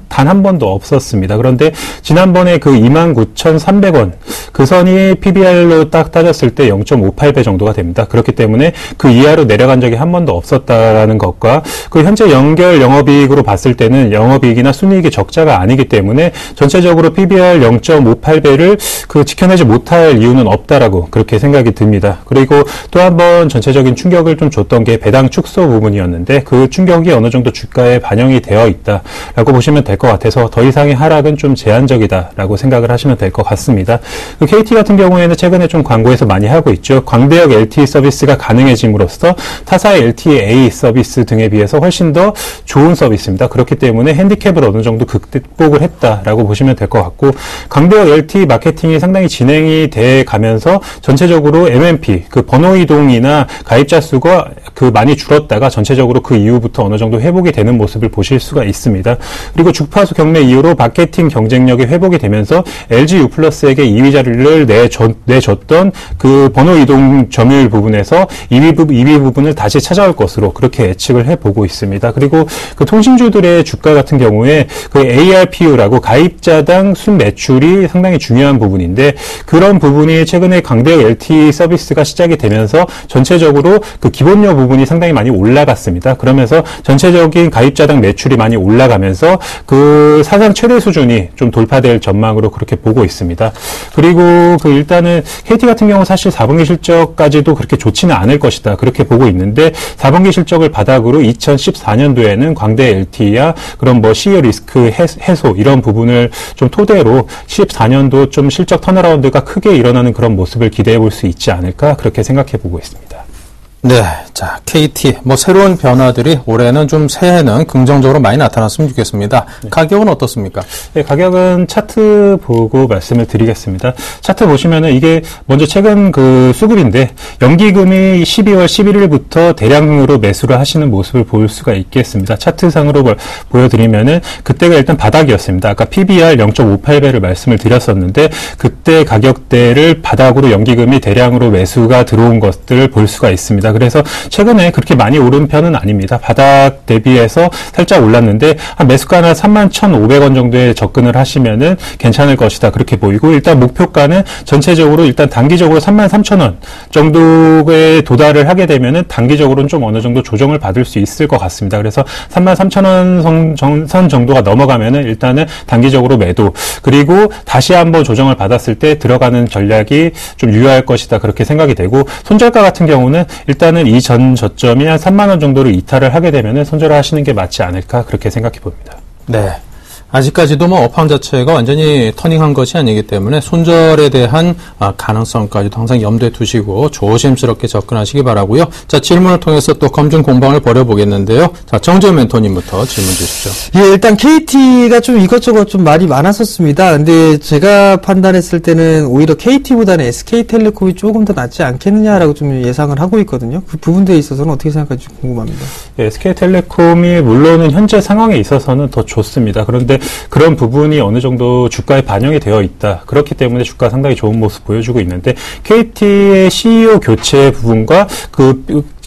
단 한 번도 없었습니다. 그런데 지난번에 그 29,300원 그 선이 PBR로 딱 따졌을 때 0.58배 정도가 됩니다. 그렇기 때문에 그 이하로 내려간 적이 한 번도 없었다라는 것과 그 현재 연결 영업이익으로 봤을 때는 영업이익이나 순이익이 적자가 아니기 때문에 전체적으로 PBR 0.58배를 그 지켜내지 못할 이유는 없다라고 그렇게 생각이 듭니다. 그리고 또 한 번 전체적인 충격을 좀 줬던 게 배당 축소 부분이었는데 그 충격이 어느 정도 주가에 반영이 되어 있다라고 보시면 될 것 같아서 더 이상의 하락은 좀 제한적이다라고 생각을 하시면 될 것 같습니다. 그 KT 같은 경우에는 최근에 좀 광고에서 많이 하고 있죠. 광대역 LTE 서비스가 가능해짐으로써 타사의 LTE-A 서비스 등에 비해서 훨씬 더 좋은 서비스입니다. 그렇기 때문에 핸디캡을 어느 정도 극복을 했다라고 보시면 될 것 같고, 광대역 LTE 마케팅이 상당히 진행이 돼 가면서 전체적으로 MMP, 그 번호 이동이나 가입자 수가 그 많이 줄었다가 전체적으로 그 이후부터 어느 정도 회복이 되는 모습을 보실 수가 있습니다. 그리고 주파수 경매 이후로 마케팅 경쟁력이 회복이 되면서 LG U+에게 2위 자리를 내줬던 그 번호 이동 점유율 부분에서 2위 부분을 다시 찾아올 것으로 그렇게 예측을 해보고 있습니다. 그리고 그 통신주들의 주가 같은 경우에 그 ARPU라고 가입자당 순 매출이 상당히 중요한 부분인데, 그런 부분이 최근에 광대역 LTE 서비스가 시작이 되면서 전체적으로 그 기본료 부분이 상당히 많이 올라갔습니다. 그러면 그러면서 전체적인 가입자당 매출이 많이 올라가면서 그 사상 최대 수준이 좀 돌파될 전망으로 그렇게 보고 있습니다. 그리고 그 일단은 KT 같은 경우 사실 4분기 실적까지도 그렇게 좋지는 않을 것이다. 그렇게 보고 있는데 4분기 실적을 바닥으로 2014년도에는 광대 LTE야 그런 뭐 CEO 리스크 해소 이런 부분을 좀 토대로 14년도 좀 실적 턴어라운드가 크게 일어나는 그런 모습을 기대해 볼 수 있지 않을까 그렇게 생각해 보고 있습니다. 네, 자, KT, 새로운 변화들이 올해는 좀 새해는 긍정적으로 많이 나타났으면 좋겠습니다. 가격은 어떻습니까? 네, 가격은 차트 보고 말씀을 드리겠습니다. 차트 보시면은 이게 먼저 최근 그 수급인데 연기금이 12월 11일부터 대량으로 매수를 하시는 모습을 볼 수가 있겠습니다. 차트상으로 보여드리면은 그때가 일단 바닥이었습니다. 아까 PBR 0.58배를 말씀을 드렸었는데 그때 가격대를 바닥으로 연기금이 대량으로 매수가 들어온 것들을 볼 수가 있습니다. 그래서 최근에 그렇게 많이 오른 편은 아닙니다. 바닥 대비해서 살짝 올랐는데 한 매수가나 31,500원 정도에 접근을 하시면은 괜찮을 것이다. 그렇게 보이고 일단 목표가는 전체적으로 일단 단기적으로 33,000원 정도에 도달을 하게 되면은 단기적으로는 좀 어느 정도 조정을 받을 수 있을 것 같습니다. 그래서 33,000원 선 정도가 넘어가면은 일단은 단기적으로 매도 그리고 다시 한번 조정을 받았을 때 들어가는 전략이 좀 유효할 것이다. 그렇게 생각이 되고 손절가 같은 경우는 일단은 이 전 저점이 한 3만 원 정도를 이탈을 하게 되면은 손절을 하시는 게 맞지 않을까 그렇게 생각해 봅니다. 네. 아직까지도 업황 자체가 완전히 터닝한 것이 아니기 때문에 손절에 대한 가능성까지도 항상 염두에 두시고 조심스럽게 접근하시기 바라고요. 자, 질문을 통해서 또 검증 공방을 벌여보겠는데요. 자, 정재훈 멘토님부터 질문 주십시오. 예, 일단 KT가 좀 이것저것 좀 말이 많았었습니다. 근데 제가 판단했을 때는 오히려 KT보다는 SK텔레콤이 조금 더 낫지 않겠느냐라고 좀 예상을 하고 있거든요. 그 부분에 있어서는 어떻게 생각할지 궁금합니다. 예, SK텔레콤이 물론은 현재 상황에 있어서는 더 좋습니다. 그런데 그런 부분이 어느 정도 주가에 반영이 되어 있다. 그렇기 때문에 주가 상당히 좋은 모습 보여주고 있는데 KT의 CEO 교체 부분과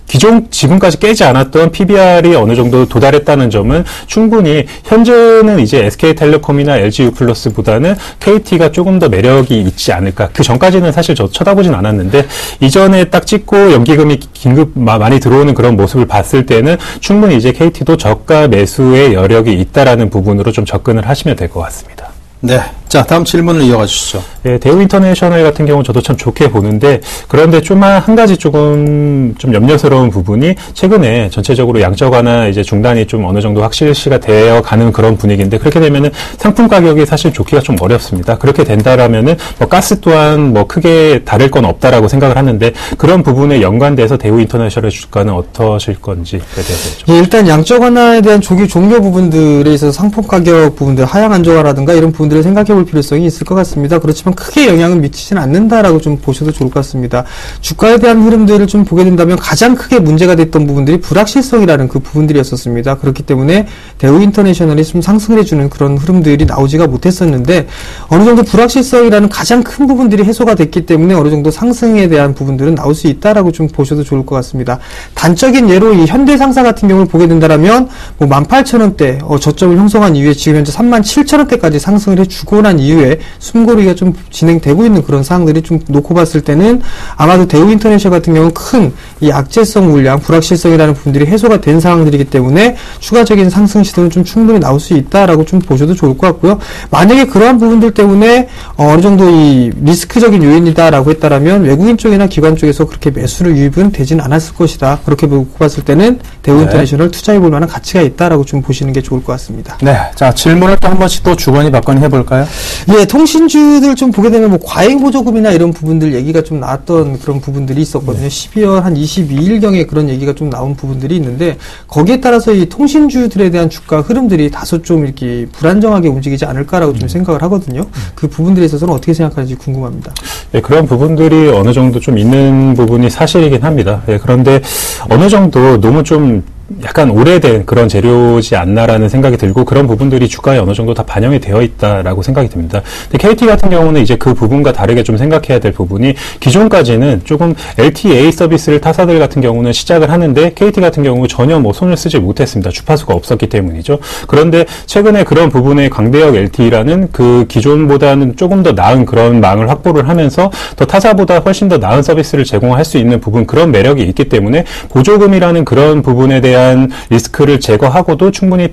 기존 지금까지 깨지 않았던 PBR이 어느 정도 도달했다는 점은 충분히 현재는 이제 SK텔레콤이나 LG유플러스보다는 KT가 조금 더 매력이 있지 않을까. 그 전까지는 사실 저 쳐다보진 않았는데 이전에 딱 찍고 연기금이 긴급 많이 들어오는 그런 모습을 봤을 때는 충분히 이제 KT도 저가 매수의 여력이 있다라는 부분으로 좀 접근을 하시면 될 것 같습니다. 네. 자, 다음 질문을 이어가 주시죠. 예, 대우 인터내셔널 같은 경우 저도 참 좋게 보는데 그런데 한 가지 조금 좀 염려스러운 부분이 최근에 전체적으로 양적 완화 이제 중단이 좀 어느 정도 확실시가 되어 가는 그런 분위기인데 그렇게 되면은 상품 가격이 사실 좋기가 좀 어렵습니다. 그렇게 된다라면은 가스 또한 크게 다를 건 없다라고 생각을 하는데 그런 부분에 연관돼서 대우 인터내셔널 주가는 어떠실 건지에 대해서 좀. 예, 일단 양적 완화에 대한 종료 부분들에 있어서 상품 가격 부분들 하향 안정화라든가 이런 부분들을 생각해 볼 필요성이 있을 것 같습니다. 그렇지만 크게 영향은 미치진 않는다라고 좀 보셔도 좋을 것 같습니다. 주가에 대한 흐름들을 좀 보게 된다면 가장 크게 문제가 됐던 부분들이 불확실성이라는 그 부분들이었었습니다. 그렇기 때문에 대우 인터내셔널이 좀 상승을 해주는 그런 흐름들이 나오지가 못했었는데 어느 정도 불확실성이라는 가장 큰 부분들이 해소가 됐기 때문에 어느 정도 상승에 대한 부분들은 나올 수 있다라고 좀 보셔도 좋을 것 같습니다. 단적인 예로 이 현대상사 같은 경우를 보게 된다면 18,000원대 저점을 형성한 이후에 지금 현재 37,000원대까지 상승을 해주고 난 이후에 숨고르기가 좀 진행되고 있는 그런 사항들이 좀 놓고 봤을 때는 아마도 대우 인터내셔널 같은 경우는 큰 이 악재성 물량, 불확실성이라는 부분들이 해소가 된 상황들이기 때문에 추가적인 상승 시도는 좀 충분히 나올 수 있다라고 좀 보셔도 좋을 것 같고요. 만약에 그러한 부분들 때문에 어느 정도 이 리스크적인 요인이다라고 했다라면 외국인 쪽이나 기관 쪽에서 그렇게 매수를 유입은 되지는 않았을 것이다. 그렇게 보고 봤을 때는 대우 인터내셔널 투자해볼 만한 가치가 있다라고 좀 보시는 게 좋을 것 같습니다. 네. 자, 질문을 또 한 번씩 또 주거니 받거니 해볼까요? 예, 통신주들 좀 보게 되면 과잉 보조금이나 이런 부분들 얘기가 좀 나왔던 그런 부분들이 있었거든요. 12월 한 22일경에 그런 얘기가 좀 나온 부분들이 있는데 거기에 따라서 이 통신주들에 대한 주가 흐름들이 다소 좀 이렇게 불안정하게 움직이지 않을까라고 좀 생각을 하거든요. 그 부분들에 있어서는 어떻게 생각하는지 궁금합니다. 예, 그런 부분들이 어느 정도 좀 있는 부분이 사실이긴 합니다. 예, 그런데 어느 정도 너무 좀 약간 오래된 그런 재료지 않나라는 생각이 들고 그런 부분들이 주가에 어느 정도 다 반영이 되어 있다라고 생각이 듭니다. 근데 KT 같은 경우는 이제 그 부분과 다르게 좀 생각해야 될 부분이 기존까지는 조금 LTA 서비스를 타사들 같은 경우는 시작을 하는데 KT 같은 경우 전혀 손을 쓰지 못했습니다. 주파수가 없었기 때문이죠. 그런데 최근에 그런 부분에 광대역 LTE라는 그 기존보다는 조금 더 나은 그런 망을 확보를 하면서 더 타사보다 훨씬 더 나은 서비스를 제공할 수 있는 부분 그런 매력이 있기 때문에 보조금이라는 그런 부분에 대한 대한 리스크를 제거하고도 충분히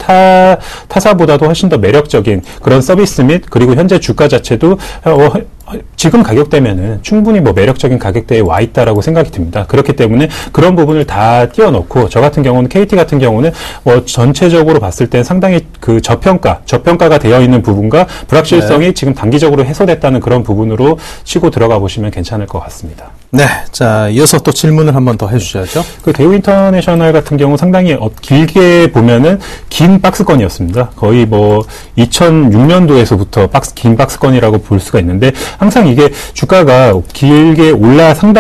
타사보다도 훨씬 더 매력적인 그런 서비스 및 그리고 현재 주가 자체도 지금 가격대면은 충분히 뭐 매력적인 가격대에 와 있다라고 생각이 듭니다. 그렇기 때문에 그런 부분을 다 띄워놓고 저 같은 경우는 KT 같은 경우는 뭐 전체적으로 봤을 때 상당히 그 저평가가 되어 있는 부분과 불확실성이 지금 단기적으로 해소됐다는 그런 부분으로 치고 들어가 보시면 괜찮을 것 같습니다. 네. 자, 이어서 또 질문을 한 번 더 해주셔야죠. 그 대우 인터내셔널 같은 경우 상당히 길게 보면은 긴 박스권이었습니다. 거의 뭐 2006년도에서부터 긴 박스권이라고 볼 수가 있는데 항상 이게 주가가 길게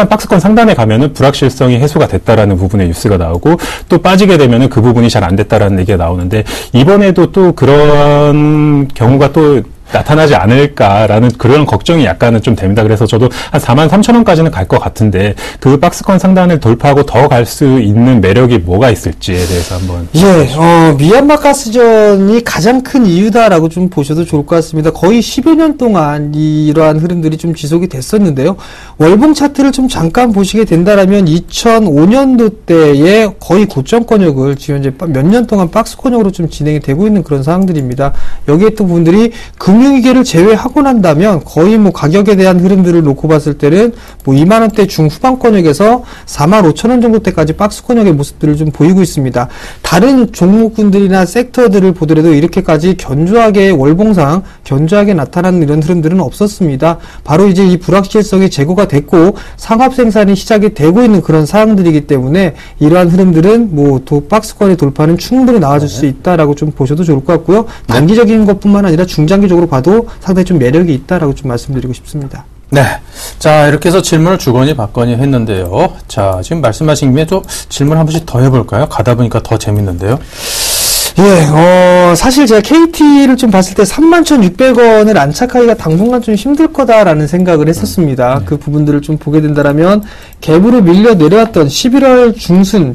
박스권 상단에 가면은 불확실성이 해소가 됐다라는 부분의 뉴스가 나오고 또 빠지게 되면은 그 부분이 잘 안 됐다라는 얘기가 나오는데 이번에도 또 그런 경우가 또 나타나지 않을까라는 그런 걱정이 약간은 좀 됩니다. 그래서 저도 한 43,000원까지는 갈 것 같은데 그 박스권 상단을 돌파하고 더 갈 수 있는 매력이 뭐가 있을지에 대해서 한번 미얀마 가스전이 가장 큰 이유다라고 좀 보셔도 좋을 것 같습니다. 거의 10여 년 동안 이러한 흐름들이 좀 지속이 됐었는데요. 월봉 차트를 좀 잠깐 보시게 된다라면 2005년도 때에 거의 고점권역을 지금 현재 몇 년 동안 박스권역으로 좀 진행이 되고 있는 그런 상황들입니다. 여기에 또 분들이 금융위기를 제외하고 난다면 거의 뭐 가격에 대한 흐름들을 놓고 봤을 때는 뭐 2만원대 중후반권역에서 45,000원 정도 때까지 박스권역의 모습들을 좀 보이고 있습니다. 다른 종목군들이나 섹터들을 보더라도 이렇게까지 월봉상 견조하게 나타나는 이런 흐름들은 없었습니다. 바로 이제 이 불확실성이 제거가 됐고 상업 생산이 시작이 되고 있는 그런 상황들이기 때문에 이러한 흐름들은 뭐 박스권의 돌파는 충분히 나와줄 수 있다라고 좀 보셔도 좋을 것 같고요. 단기적인 것뿐만 아니라 중장기적으로 봐도 상당히 좀 매력이 있다라고 좀 말씀드리고 싶습니다. 네. 자, 이렇게 해서 질문을 주거니 받거니 했는데요. 자, 지금 말씀하신 김에 좀 질문 한 번씩 더 해볼까요? 가다 보니까 더 재밌는데요. 사실 제가 KT를 좀 봤을 때 31,600원을 안착하기가 당분간 좀 힘들 거다라는 생각을 했었습니다. 그 부분들을 좀 보게 된다라면 갭으로 밀려 내려왔던 11월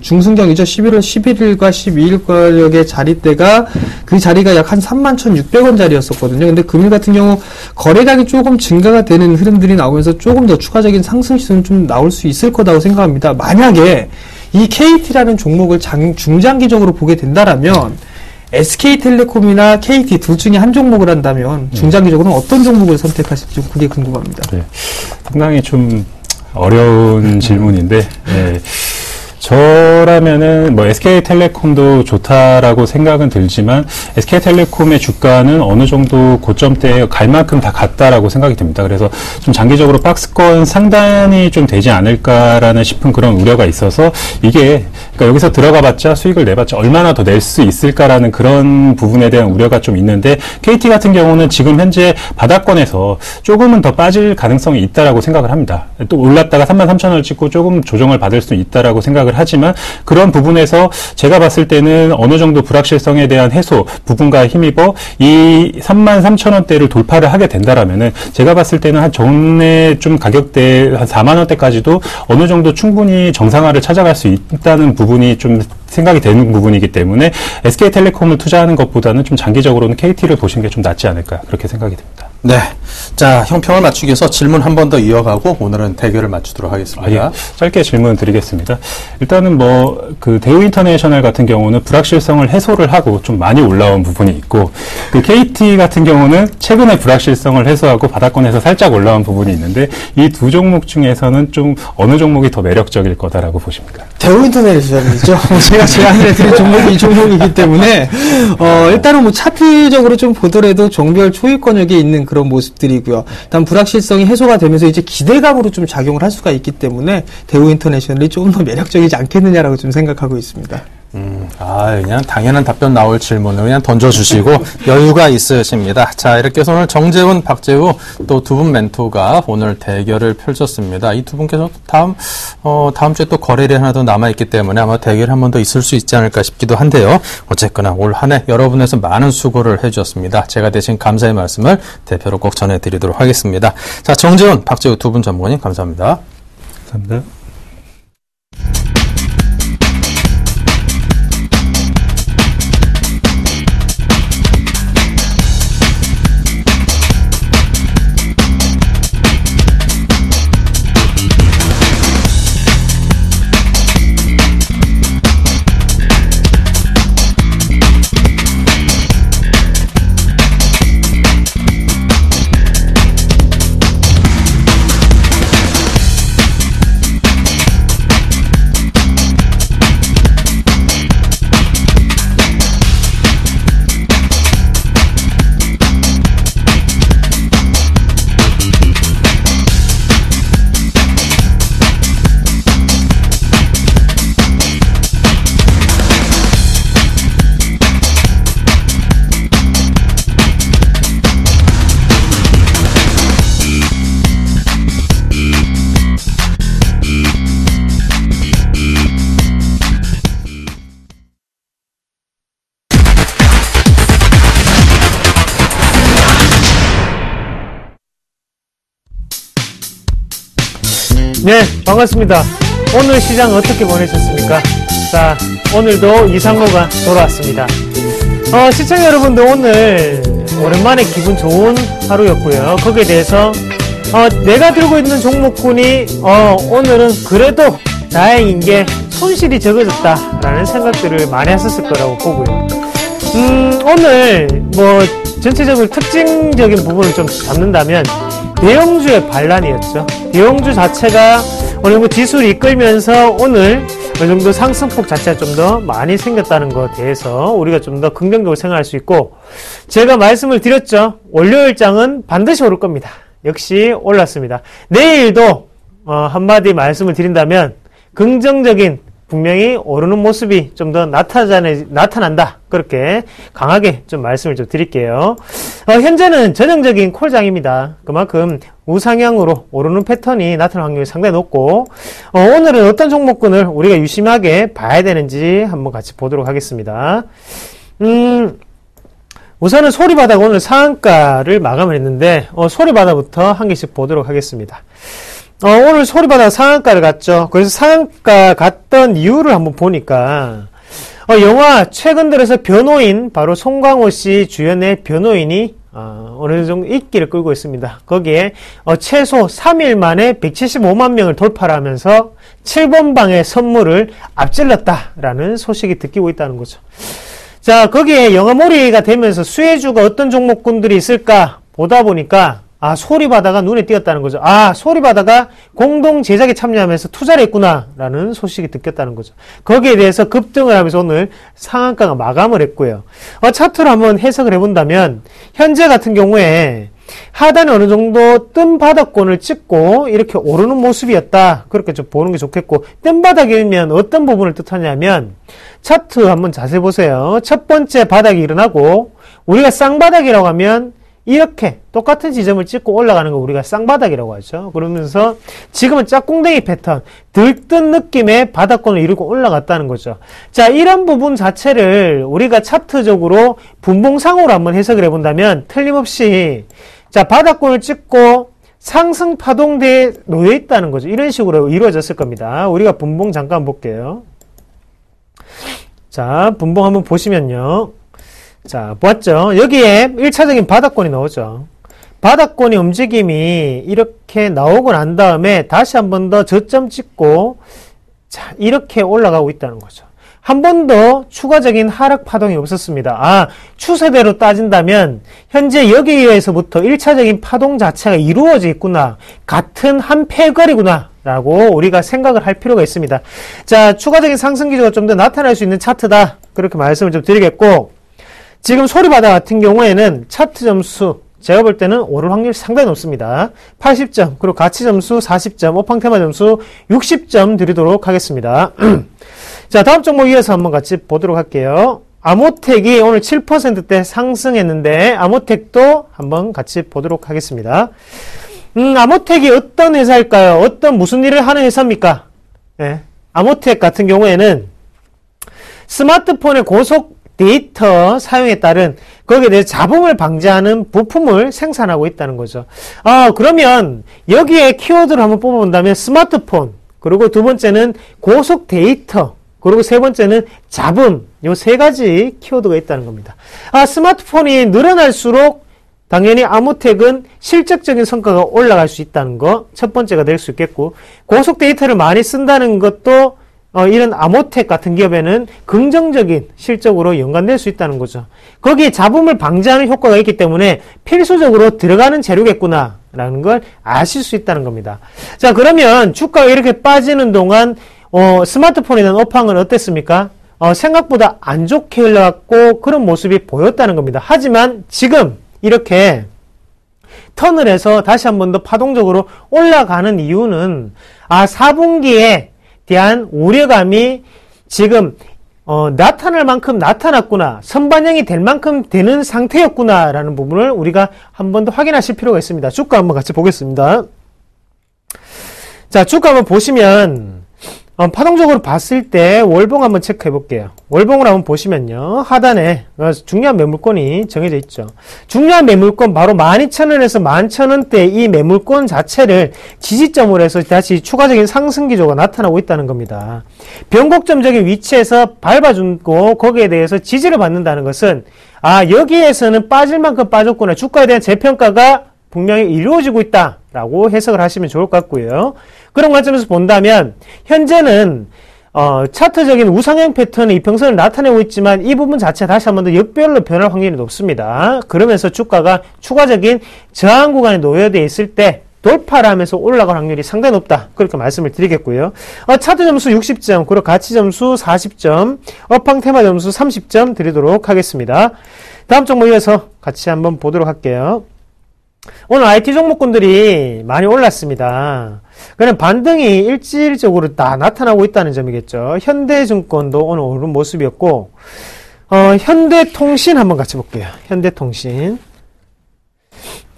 중순경이죠. 11월 11일과 12일권역의 자리대가 그 자리가 약 한 31,600원 자리였었거든요. 근데 금일 같은 경우 거래량이 조금 증가가 되는 흐름들이 나오면서 조금 더 추가적인 상승 시선은 좀 나올 수 있을 거라고 생각합니다. 만약에 이 KT라는 종목을 중장기적으로 보게 된다라면 SK텔레콤이나 KT 둘 중에 한 종목을 한다면 중장기적으로는 어떤 종목을 선택하실지 좀 그게 궁금합니다. 네. 상당히 좀 어려운 질문인데 저라면은 뭐 SK텔레콤도 좋다라고 생각은 들지만 SK텔레콤의 주가는 어느 정도 고점대에 갈 만큼 다 갔다라고 생각이 듭니다. 그래서 좀 장기적으로 박스권 상단이 좀 되지 않을까라는 싶은 그런 우려가 있어서 이게 그러니까 여기서 들어가봤자 수익을 내봤자 얼마나 더 낼 수 있을까라는 그런 부분에 대한 우려가 좀 있는데 KT 같은 경우는 지금 현재 바닥권에서 조금은 더 빠질 가능성이 있다라고 생각을 합니다. 또 올랐다가 33,000원을 찍고 조금 조정을 받을 수 있다라고 생각을 하지만 그런 부분에서 제가 봤을 때는 어느 정도 불확실성에 대한 해소 부분과 힘입어 이 33,000원대를 돌파를 하게 된다라면은 제가 봤을 때는 한 전에 좀 가격대 한 4만원대까지도 어느 정도 충분히 정상화를 찾아갈 수 있다는 부분이 좀 생각이 되는 부분이기 때문에 SK텔레콤을 투자하는 것보다는 좀 장기적으로는 KT를 보시는 게 좀 낫지 않을까 그렇게 생각이 듭니다. 네. 자, 형평을 맞추기 위해서 질문 한 번 더 이어가고 오늘은 대결을 맞추도록 하겠습니다. 짧게 질문 드리겠습니다. 일단은 그 대우 인터내셔널 같은 경우는 불확실성을 해소를 하고 좀 많이 올라온 부분이 있고 그 KT 같은 경우는 최근에 불확실성을 해소하고 바닥권에서 살짝 올라온 부분이 있는데 이 두 종목 중에서는 좀 어느 종목이 더 매력적일 거다라고 보십니까? 대우 인터내셔널이죠. 제가 제안을 해드린 종목이 이 종목이기 때문에 일단은 뭐 차트적으로 좀 보더라도 종별 초입권역에 있는 그런 모습들이고요. 일단 불확실성이 해소가 되면서 이제 기대감으로 좀 작용을 할 수가 있기 때문에 대우 인터내셔널이 조금 더 매력적이지 않겠느냐라고 좀 생각하고 있습니다. 그냥 당연한 답변 나올 질문을 그냥 던져주시고 여유가 있으십니다. 자, 이렇게 해서 오늘 정재훈, 박재우 또 두 분 멘토가 오늘 대결을 펼쳤습니다. 이 두 분께서 다음 주에 또 거래일이 하나 더 남아있기 때문에 아마 대결 한 번 더 있을 수 있지 않을까 싶기도 한데요. 어쨌거나 올 한 해 여러분에서 많은 수고를 해주셨습니다. 제가 대신 감사의 말씀을 대표로 꼭 전해드리도록 하겠습니다. 자, 정재훈, 박재우 두 분 전문가님 감사합니다. 감사합니다. 네, 반갑습니다. 오늘 시장 어떻게 보내셨습니까? 자, 오늘도 이상로가 돌아왔습니다. 시청자 여러분들 오늘 오랜만에 기분 좋은 하루였고요. 거기에 대해서 내가 들고 있는 종목군이 오늘은 그래도 다행인 게 손실이 적어졌다라는 생각들을 많이 하셨을 거라고 보고요. 오늘 뭐 전체적으로 특징적인 부분을 좀 잡는다면 대형주의 반란이었죠. 대형주 자체가 어느 정도 지수를 이끌면서 오늘 어느 정도 상승폭 자체가 좀 더 많이 생겼다는 것에 대해서 우리가 좀 더 긍정적으로 생각할 수 있고, 제가 말씀을 드렸죠. 월요일장은 반드시 오를 겁니다. 역시 올랐습니다. 내일도 한마디 말씀을 드린다면 긍정적인 분명히 오르는 모습이 좀 더 나타난다. 그렇게 강하게 좀 말씀을 좀 드릴게요. 현재는 전형적인 콜장입니다. 그만큼 우상향으로 오르는 패턴이 나타날 확률이 상당히 높고, 오늘은 어떤 종목군을 우리가 유심하게 봐야 되는지 한번 같이 보도록 하겠습니다. 우선은 소리바다가 오늘 상한가를 마감을 했는데, 소리바다부터 한 개씩 보도록 하겠습니다. 오늘 소리바다가 상한가를 갔죠. 그래서 상한가 갔던 이유를 한번 보니까, 영화 최근 들어서 변호인, 바로 송강호 씨 주연의 변호인이 어느 정도 인기를 끌고 있습니다. 거기에 최소 3일 만에 175만 명을 돌파를 하면서 7번 방의 선물을 앞질렀다라는 소식이 듣기고 있다는 거죠. 자, 거기에 영화몰이가 되면서 수혜주가 어떤 종목군들이 있을까 보다 보니까 소리바다가 눈에 띄었다는 거죠. 소리바다가 공동 제작에 참여하면서 투자를 했구나라는 소식이 듣겼다는 거죠. 거기에 대해서 급등을 하면서 오늘 상한가가 마감을 했고요. 차트로 한번 해석을 해본다면 현재 같은 경우에 하단에 어느 정도 뜬 바닥권을 찍고 이렇게 오르는 모습이었다. 그렇게 좀 보는 게 좋겠고, 뜬 바닥이면 어떤 부분을 뜻하냐면 차트 한번 자세히 보세요. 첫 번째 바닥이 일어나고 우리가 쌍바닥이라고 하면 이렇게 똑같은 지점을 찍고 올라가는 거 우리가 쌍바닥이라고 하죠. 그러면서 지금은 짝꿍댕이 패턴, 들뜬 느낌의 바닥권을 이루고 올라갔다는 거죠. 자, 이런 부분 자체를 우리가 차트적으로 분봉상으로 한번 해석을 해본다면 틀림없이 자, 바닥권을 찍고 상승 파동대에 놓여 있다는 거죠. 이런 식으로 이루어졌을 겁니다. 우리가 분봉 잠깐 볼게요. 자, 분봉 한번 보시면요. 자, 보았죠? 여기에 1차적인 바닥권이 나오죠. 바닥권의 움직임이 이렇게 나오고 난 다음에 다시 한 번 더 저점 찍고, 자, 이렇게 올라가고 있다는 거죠. 한 번도 추가적인 하락 파동이 없었습니다. 추세대로 따진다면 현재 여기에서부터 1차적인 파동 자체가 이루어져 있구나. 같은 한 패거리구나. 라고 우리가 생각을 할 필요가 있습니다. 자, 추가적인 상승 기조가 좀 더 나타날 수 있는 차트다. 그렇게 말씀을 좀 드리겠고, 지금 소리바다 같은 경우에는 차트 점수 제가 볼 때는 오를 확률이 상당히 높습니다. 80점, 그리고 가치 점수 40점, 오팡테마 점수 60점 드리도록 하겠습니다. 자, 다음 종목 이어서 한번 같이 보도록 할게요. 아모텍이 오늘 7%대 상승했는데 아모텍도 한번 같이 보도록 하겠습니다. 아모텍이 어떤 회사일까요? 무슨 일을 하는 회사입니까? 네. 아모텍 같은 경우에는 스마트폰의 고속 데이터 사용에 따른 거기에 대해서 잡음을 방지하는 부품을 생산하고 있다는 거죠. 그러면 여기에 키워드를 한번 뽑아본다면 스마트폰, 그리고 두 번째는 고속 데이터, 그리고 세 번째는 잡음, 요 세 가지 키워드가 있다는 겁니다. 스마트폰이 늘어날수록 당연히 아모텍은 실적적인 성과가 올라갈 수 있다는 거 첫 번째가 될 수 있겠고, 고속 데이터를 많이 쓴다는 것도 이런 아모텍 같은 기업에는 긍정적인 실적으로 연관될 수 있다는 거죠. 거기에 잡음을 방지하는 효과가 있기 때문에 필수적으로 들어가는 재료겠구나 라는 걸 아실 수 있다는 겁니다. 자, 그러면 주가가 이렇게 빠지는 동안 스마트폰에 대한 업황은 어땠습니까? 생각보다 안 좋게 흘러갔고 그런 모습이 보였다는 겁니다. 하지만 지금 이렇게 턴을 해서 다시 한 번 더 파동적으로 올라가는 이유는 4분기에 대한 우려감이 지금 나타날 만큼 나타났구나, 선반영이 될 만큼 되는 상태였구나 라는 부분을 우리가 한 번 더 확인하실 필요가 있습니다. 주가 한번 같이 보겠습니다. 자, 주가 한번 보시면 파동적으로 봤을 때 월봉 한번 체크해 볼게요. 월봉을 한번 보시면요. 하단에 중요한 매물권이 정해져 있죠. 중요한 매물권 바로 12,000원에서 11,000원대 이 매물권 자체를 지지점으로 해서 다시 추가적인 상승 기조가 나타나고 있다는 겁니다. 변곡점적인 위치에서 밟아주고 거기에 대해서 지지를 받는다는 것은 여기에서는 빠질 만큼 빠졌구나. 주가에 대한 재평가가 분명히 이루어지고 있다라고 해석을 하시면 좋을 것 같고요. 그런 관점에서 본다면 현재는 차트적인 우상향 패턴의 이평선을 나타내고 있지만 이 부분 자체 다시 한 번 더 역별로 변할 확률이 높습니다. 그러면서 주가가 추가적인 저항 구간에 놓여져 있을 때 돌파를 하면서 올라갈 확률이 상당히 높다. 그렇게 말씀을 드리겠고요. 차트 점수 60점, 그리고 가치 점수 40점, 업황 테마 점수 30점 드리도록 하겠습니다. 다음 종목 이어서 같이 한번 보도록 할게요. 오늘 IT 종목군들이 많이 올랐습니다. 그냥 반등이 일질적으로 다 나타나고 있다는 점이겠죠. 현대증권도 오늘 오른 모습이었고, 현대통신 한번 같이 볼게요. 현대통신.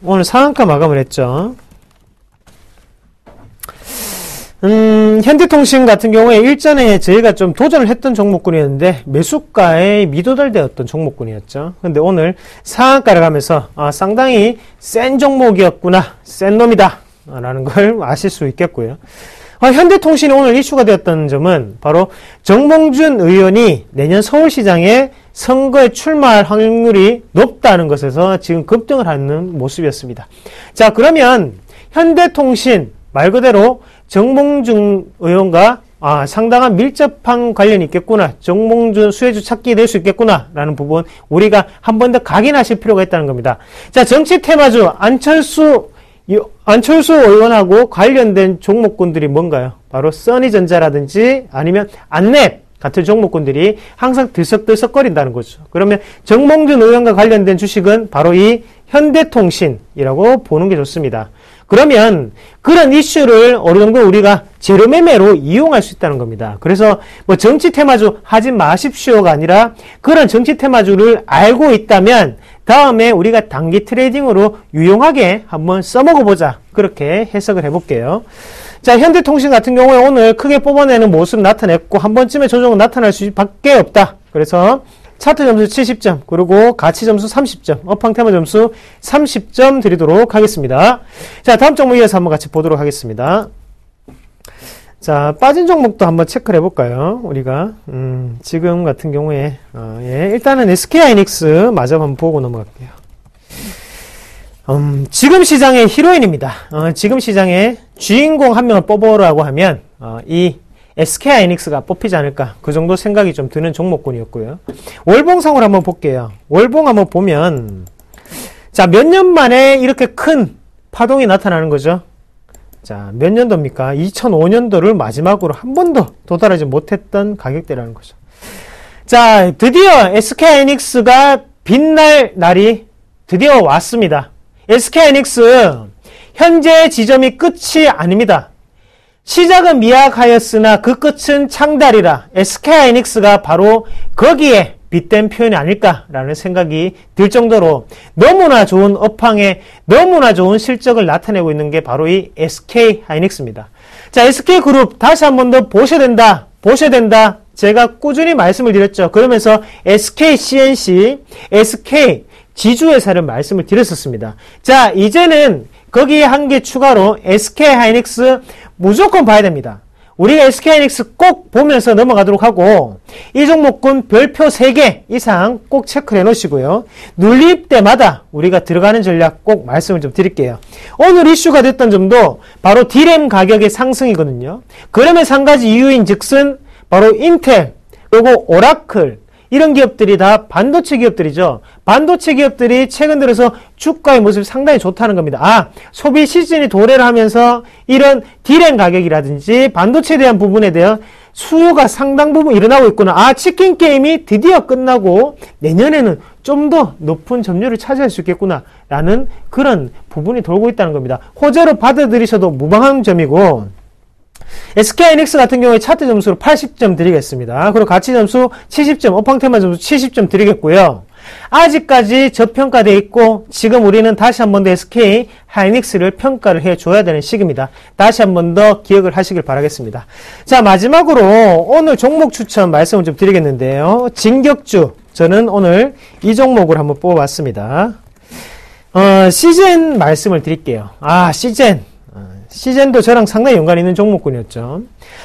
오늘 상한가 마감을 했죠. 현대통신 같은 경우에 일전에 저희가 좀 도전을 했던 종목군이었는데 매수가에 미도달되었던 종목군이었죠. 근데 오늘 상한가를 가면서 상당히 센 종목이었구나, 센 놈이다 라는 걸 아실 수 있겠고요. 현대통신이 오늘 이슈가 되었던 점은 바로 정몽준 의원이 내년 서울시장에 선거에 출마할 확률이 높다는 것에서 지금 급등을 하는 모습이었습니다. 자, 그러면 현대통신 말 그대로 정몽준 의원과 상당한 밀접한 관련이 있겠구나. 정몽준 수혜주 찾기 될 수 있겠구나. 라는 부분 우리가 한 번 더 각인하실 필요가 있다는 겁니다. 자, 정치 테마주 안철수 의원하고 관련된 종목군들이 뭔가요? 바로 써니전자라든지 아니면 안랩 같은 종목군들이 항상 들썩들썩거린다는 거죠. 그러면 정몽준 의원과 관련된 주식은 바로 이 현대통신이라고 보는 게 좋습니다. 그러면 그런 이슈를 어느 정도 우리가 재료매매로 이용할 수 있다는 겁니다. 그래서 뭐 정치 테마주 하지 마십시오가 아니라 그런 정치 테마주를 알고 있다면 다음에 우리가 단기 트레이딩으로 유용하게 한번 써먹어보자. 그렇게 해석을 해볼게요. 자, 현대통신 같은 경우에 오늘 크게 뽑아내는 모습 나타냈고 한 번쯤에 조정은 나타날 수밖에 없다. 그래서 차트 점수 70점, 그리고 가치 점수 30점, 업황 테마 점수 30점 드리도록 하겠습니다. 자, 다음 종목 이어서 한번 같이 보도록 하겠습니다. 자, 빠진 종목도 한번 체크를 해볼까요? 우리가 지금 같은 경우에 일단은 SK하이닉스 마저 한번 보고 넘어갈게요. 지금 시장의 히로인입니다. 지금 시장의 주인공 한 명을 뽑으라고 하면 이 SK하이닉스가 뽑히지 않을까, 그 정도 생각이 좀 드는 종목군이었고요. 월봉상으로 한번 볼게요. 월봉 한번 보면 자, 몇 년 만에 이렇게 큰 파동이 나타나는 거죠. 자, 몇 년도입니까? 2005년도를 마지막으로 한 번도 도달하지 못했던 가격대라는 거죠. 자, 드디어 SK하이닉스가 빛날 날이 드디어 왔습니다. SK하이닉스 현재 지점이 끝이 아닙니다. 시작은 미약하였으나 그 끝은 창달이라 SK하이닉스가 바로 거기에 빗댄 표현이 아닐까라는 생각이 들 정도로 너무나 좋은 업황에 너무나 좋은 실적을 나타내고 있는 게 바로 이 SK하이닉스입니다. 자, SK그룹 다시 한 번 더 보셔야 된다. 제가 꾸준히 말씀을 드렸죠. 그러면서 SKCNC, SK 지주회사를 말씀을 드렸었습니다. 자, 이제는 거기에 한 개 추가로 SK하이닉스 무조건 봐야 됩니다. 우리가 SK하이닉스 꼭 보면서 넘어가도록 하고 이 종목군 별표 3개 이상 꼭 체크를 해놓으시고요. 눌릴 때마다 우리가 들어가는 전략 꼭 말씀을 좀 드릴게요. 오늘 이슈가 됐던 점도 바로 D램 가격의 상승이거든요. 그러면서 한 가지 이유인 즉슨 바로 인텔 그리고 오라클 이런 기업들이 다 반도체 기업들이죠. 반도체 기업들이 최근 들어서 주가의 모습이 상당히 좋다는 겁니다. 소비 시즌이 도래를 하면서 이런 D램 가격이라든지 반도체에 대한 부분에 대한 수요가 상당 부분 일어나고 있구나. 치킨 게임이 드디어 끝나고 내년에는 좀 더 높은 점유율을 차지할 수 있겠구나 라는 그런 부분이 돌고 있다는 겁니다. 호재로 받아들이셔도 무방한 점이고, SK하이닉스 같은 경우에 차트 점수로 80점 드리겠습니다. 그리고 가치 점수 70점, 업황 테마 점수 70점 드리겠고요. 아직까지 저평가되어 있고 지금 우리는 다시 한 번 더 SK 하이닉스를 평가를 해줘야 되는 시기입니다. 다시 한 번 더 기억을 하시길 바라겠습니다. 자, 마지막으로 오늘 종목 추천 말씀을 좀 드리겠는데요. 진격주, 저는 오늘 이 종목을 한번 뽑아봤습니다. 시젠 말씀을 드릴게요. 시젠도 저랑 상당히 연관이 있는 종목군이었죠.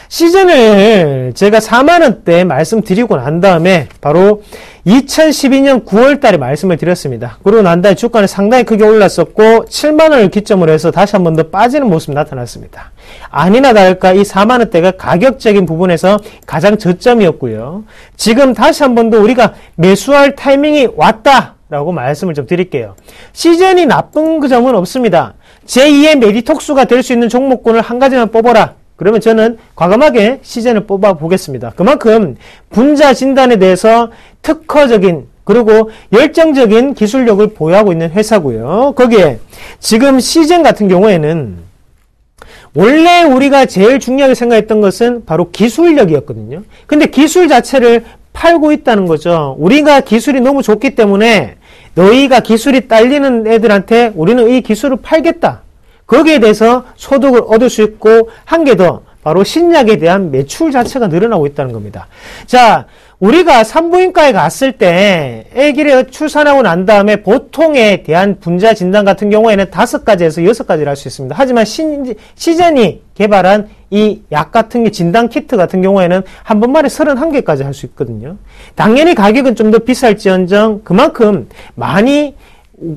시젠을 제가 4만원대 말씀드리고 난 다음에 바로 2012년 9월 달에 말씀을 드렸습니다. 그러고 난 다음에 주가는 상당히 크게 올랐었고 7만원을 기점으로 해서 다시 한 번 더 빠지는 모습이 나타났습니다. 아니나 다를까 이 4만원대가 가격적인 부분에서 가장 저점이었고요. 지금 다시 한 번 더 우리가 매수할 타이밍이 왔다 라고 말씀을 좀 드릴게요. 시젠이 나쁜 그 점은 없습니다. 제2의 메디톡스가 될 수 있는 종목군을 한 가지만 뽑아라. 그러면 저는 과감하게 시젠을 뽑아 보겠습니다. 그만큼 분자 진단에 대해서 특허적인 그리고 열정적인 기술력을 보유하고 있는 회사고요. 거기에 지금 시젠 같은 경우에는 원래 우리가 제일 중요하게 생각했던 것은 바로 기술력이었거든요. 근데 기술 자체를 팔고 있다는 거죠. 우리가 기술이 너무 좋기 때문에 너희가 기술이 딸리는 애들한테 우리는 이 기술을 팔겠다. 거기에 대해서 소득을 얻을 수 있고 한 개 더 바로 신약에 대한 매출 자체가 늘어나고 있다는 겁니다. 자, 우리가 산부인과에 갔을 때 아기를 출산하고 난 다음에 보통에 대한 분자 진단 같은 경우에는 5가지에서 6가지를 할 수 있습니다. 하지만 시젠이 개발한 이 약 같은 게 진단 키트 같은 경우에는 한 번만에 31개까지 할 수 있거든요. 당연히 가격은 좀 더 비쌀지언정 그만큼 많이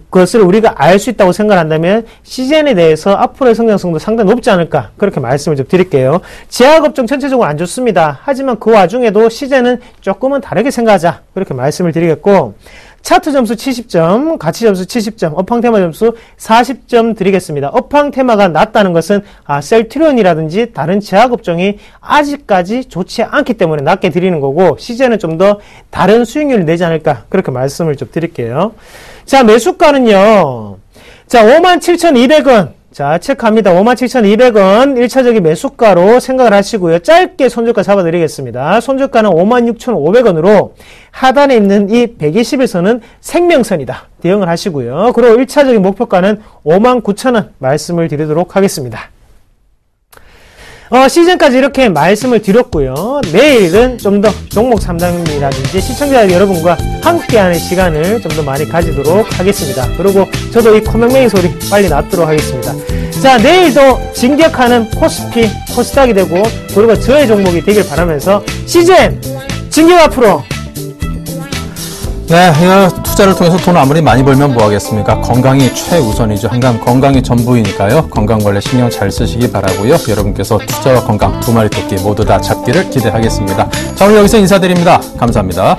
그것을 우리가 알 수 있다고 생각한다면 시젠에 대해서 앞으로의 성장성도 상당히 높지 않을까 그렇게 말씀을 좀 드릴게요. 제약업종 전체적으로 안 좋습니다. 하지만 그 와중에도 시젠은 조금은 다르게 생각하자 그렇게 말씀을 드리겠고 차트 점수 70점, 가치 점수 70점, 업황 테마 점수 40점 드리겠습니다. 업황 테마가 낮다는 것은 셀트리온이라든지 다른 제약업종이 아직까지 좋지 않기 때문에 낮게 드리는 거고 시젠은 좀 더 다른 수익률을 내지 않을까 그렇게 말씀을 좀 드릴게요. 자, 매수가는요. 자, 57,200원. 자, 체크합니다. 57,200원 1차적인 매수가로 생각을 하시고요. 짧게 손절가 잡아드리겠습니다. 손절가는 56,500원으로 하단에 있는 이 120일선은 생명선이다. 대응을 하시고요. 그리고 1차적인 목표가는 59,000원 말씀을 드리도록 하겠습니다. 시즌까지 이렇게 말씀을 드렸고요. 내일은 좀 더 종목 상담이라든지 시청자 여러분과 함께하는 시간을 좀 더 많이 가지도록 하겠습니다. 그리고 저도 이 코맹맹이 소리 빨리 낫도록 하겠습니다. 자, 내일도 진격하는 코스피, 코스닥이 되고 그리고 저의 종목이 되길 바라면서 시즌 진격 앞으로. 네, 투자를 통해서 돈 아무리 많이 벌면 뭐 하겠습니까? 건강이 최우선이죠. 항상 건강이 전부이니까요. 건강관리 신경 잘 쓰시기 바라고요. 여러분께서 투자와 건강 두 마리 토끼 모두 다 잡기를 기대하겠습니다. 자, 오늘 여기서 인사드립니다. 감사합니다.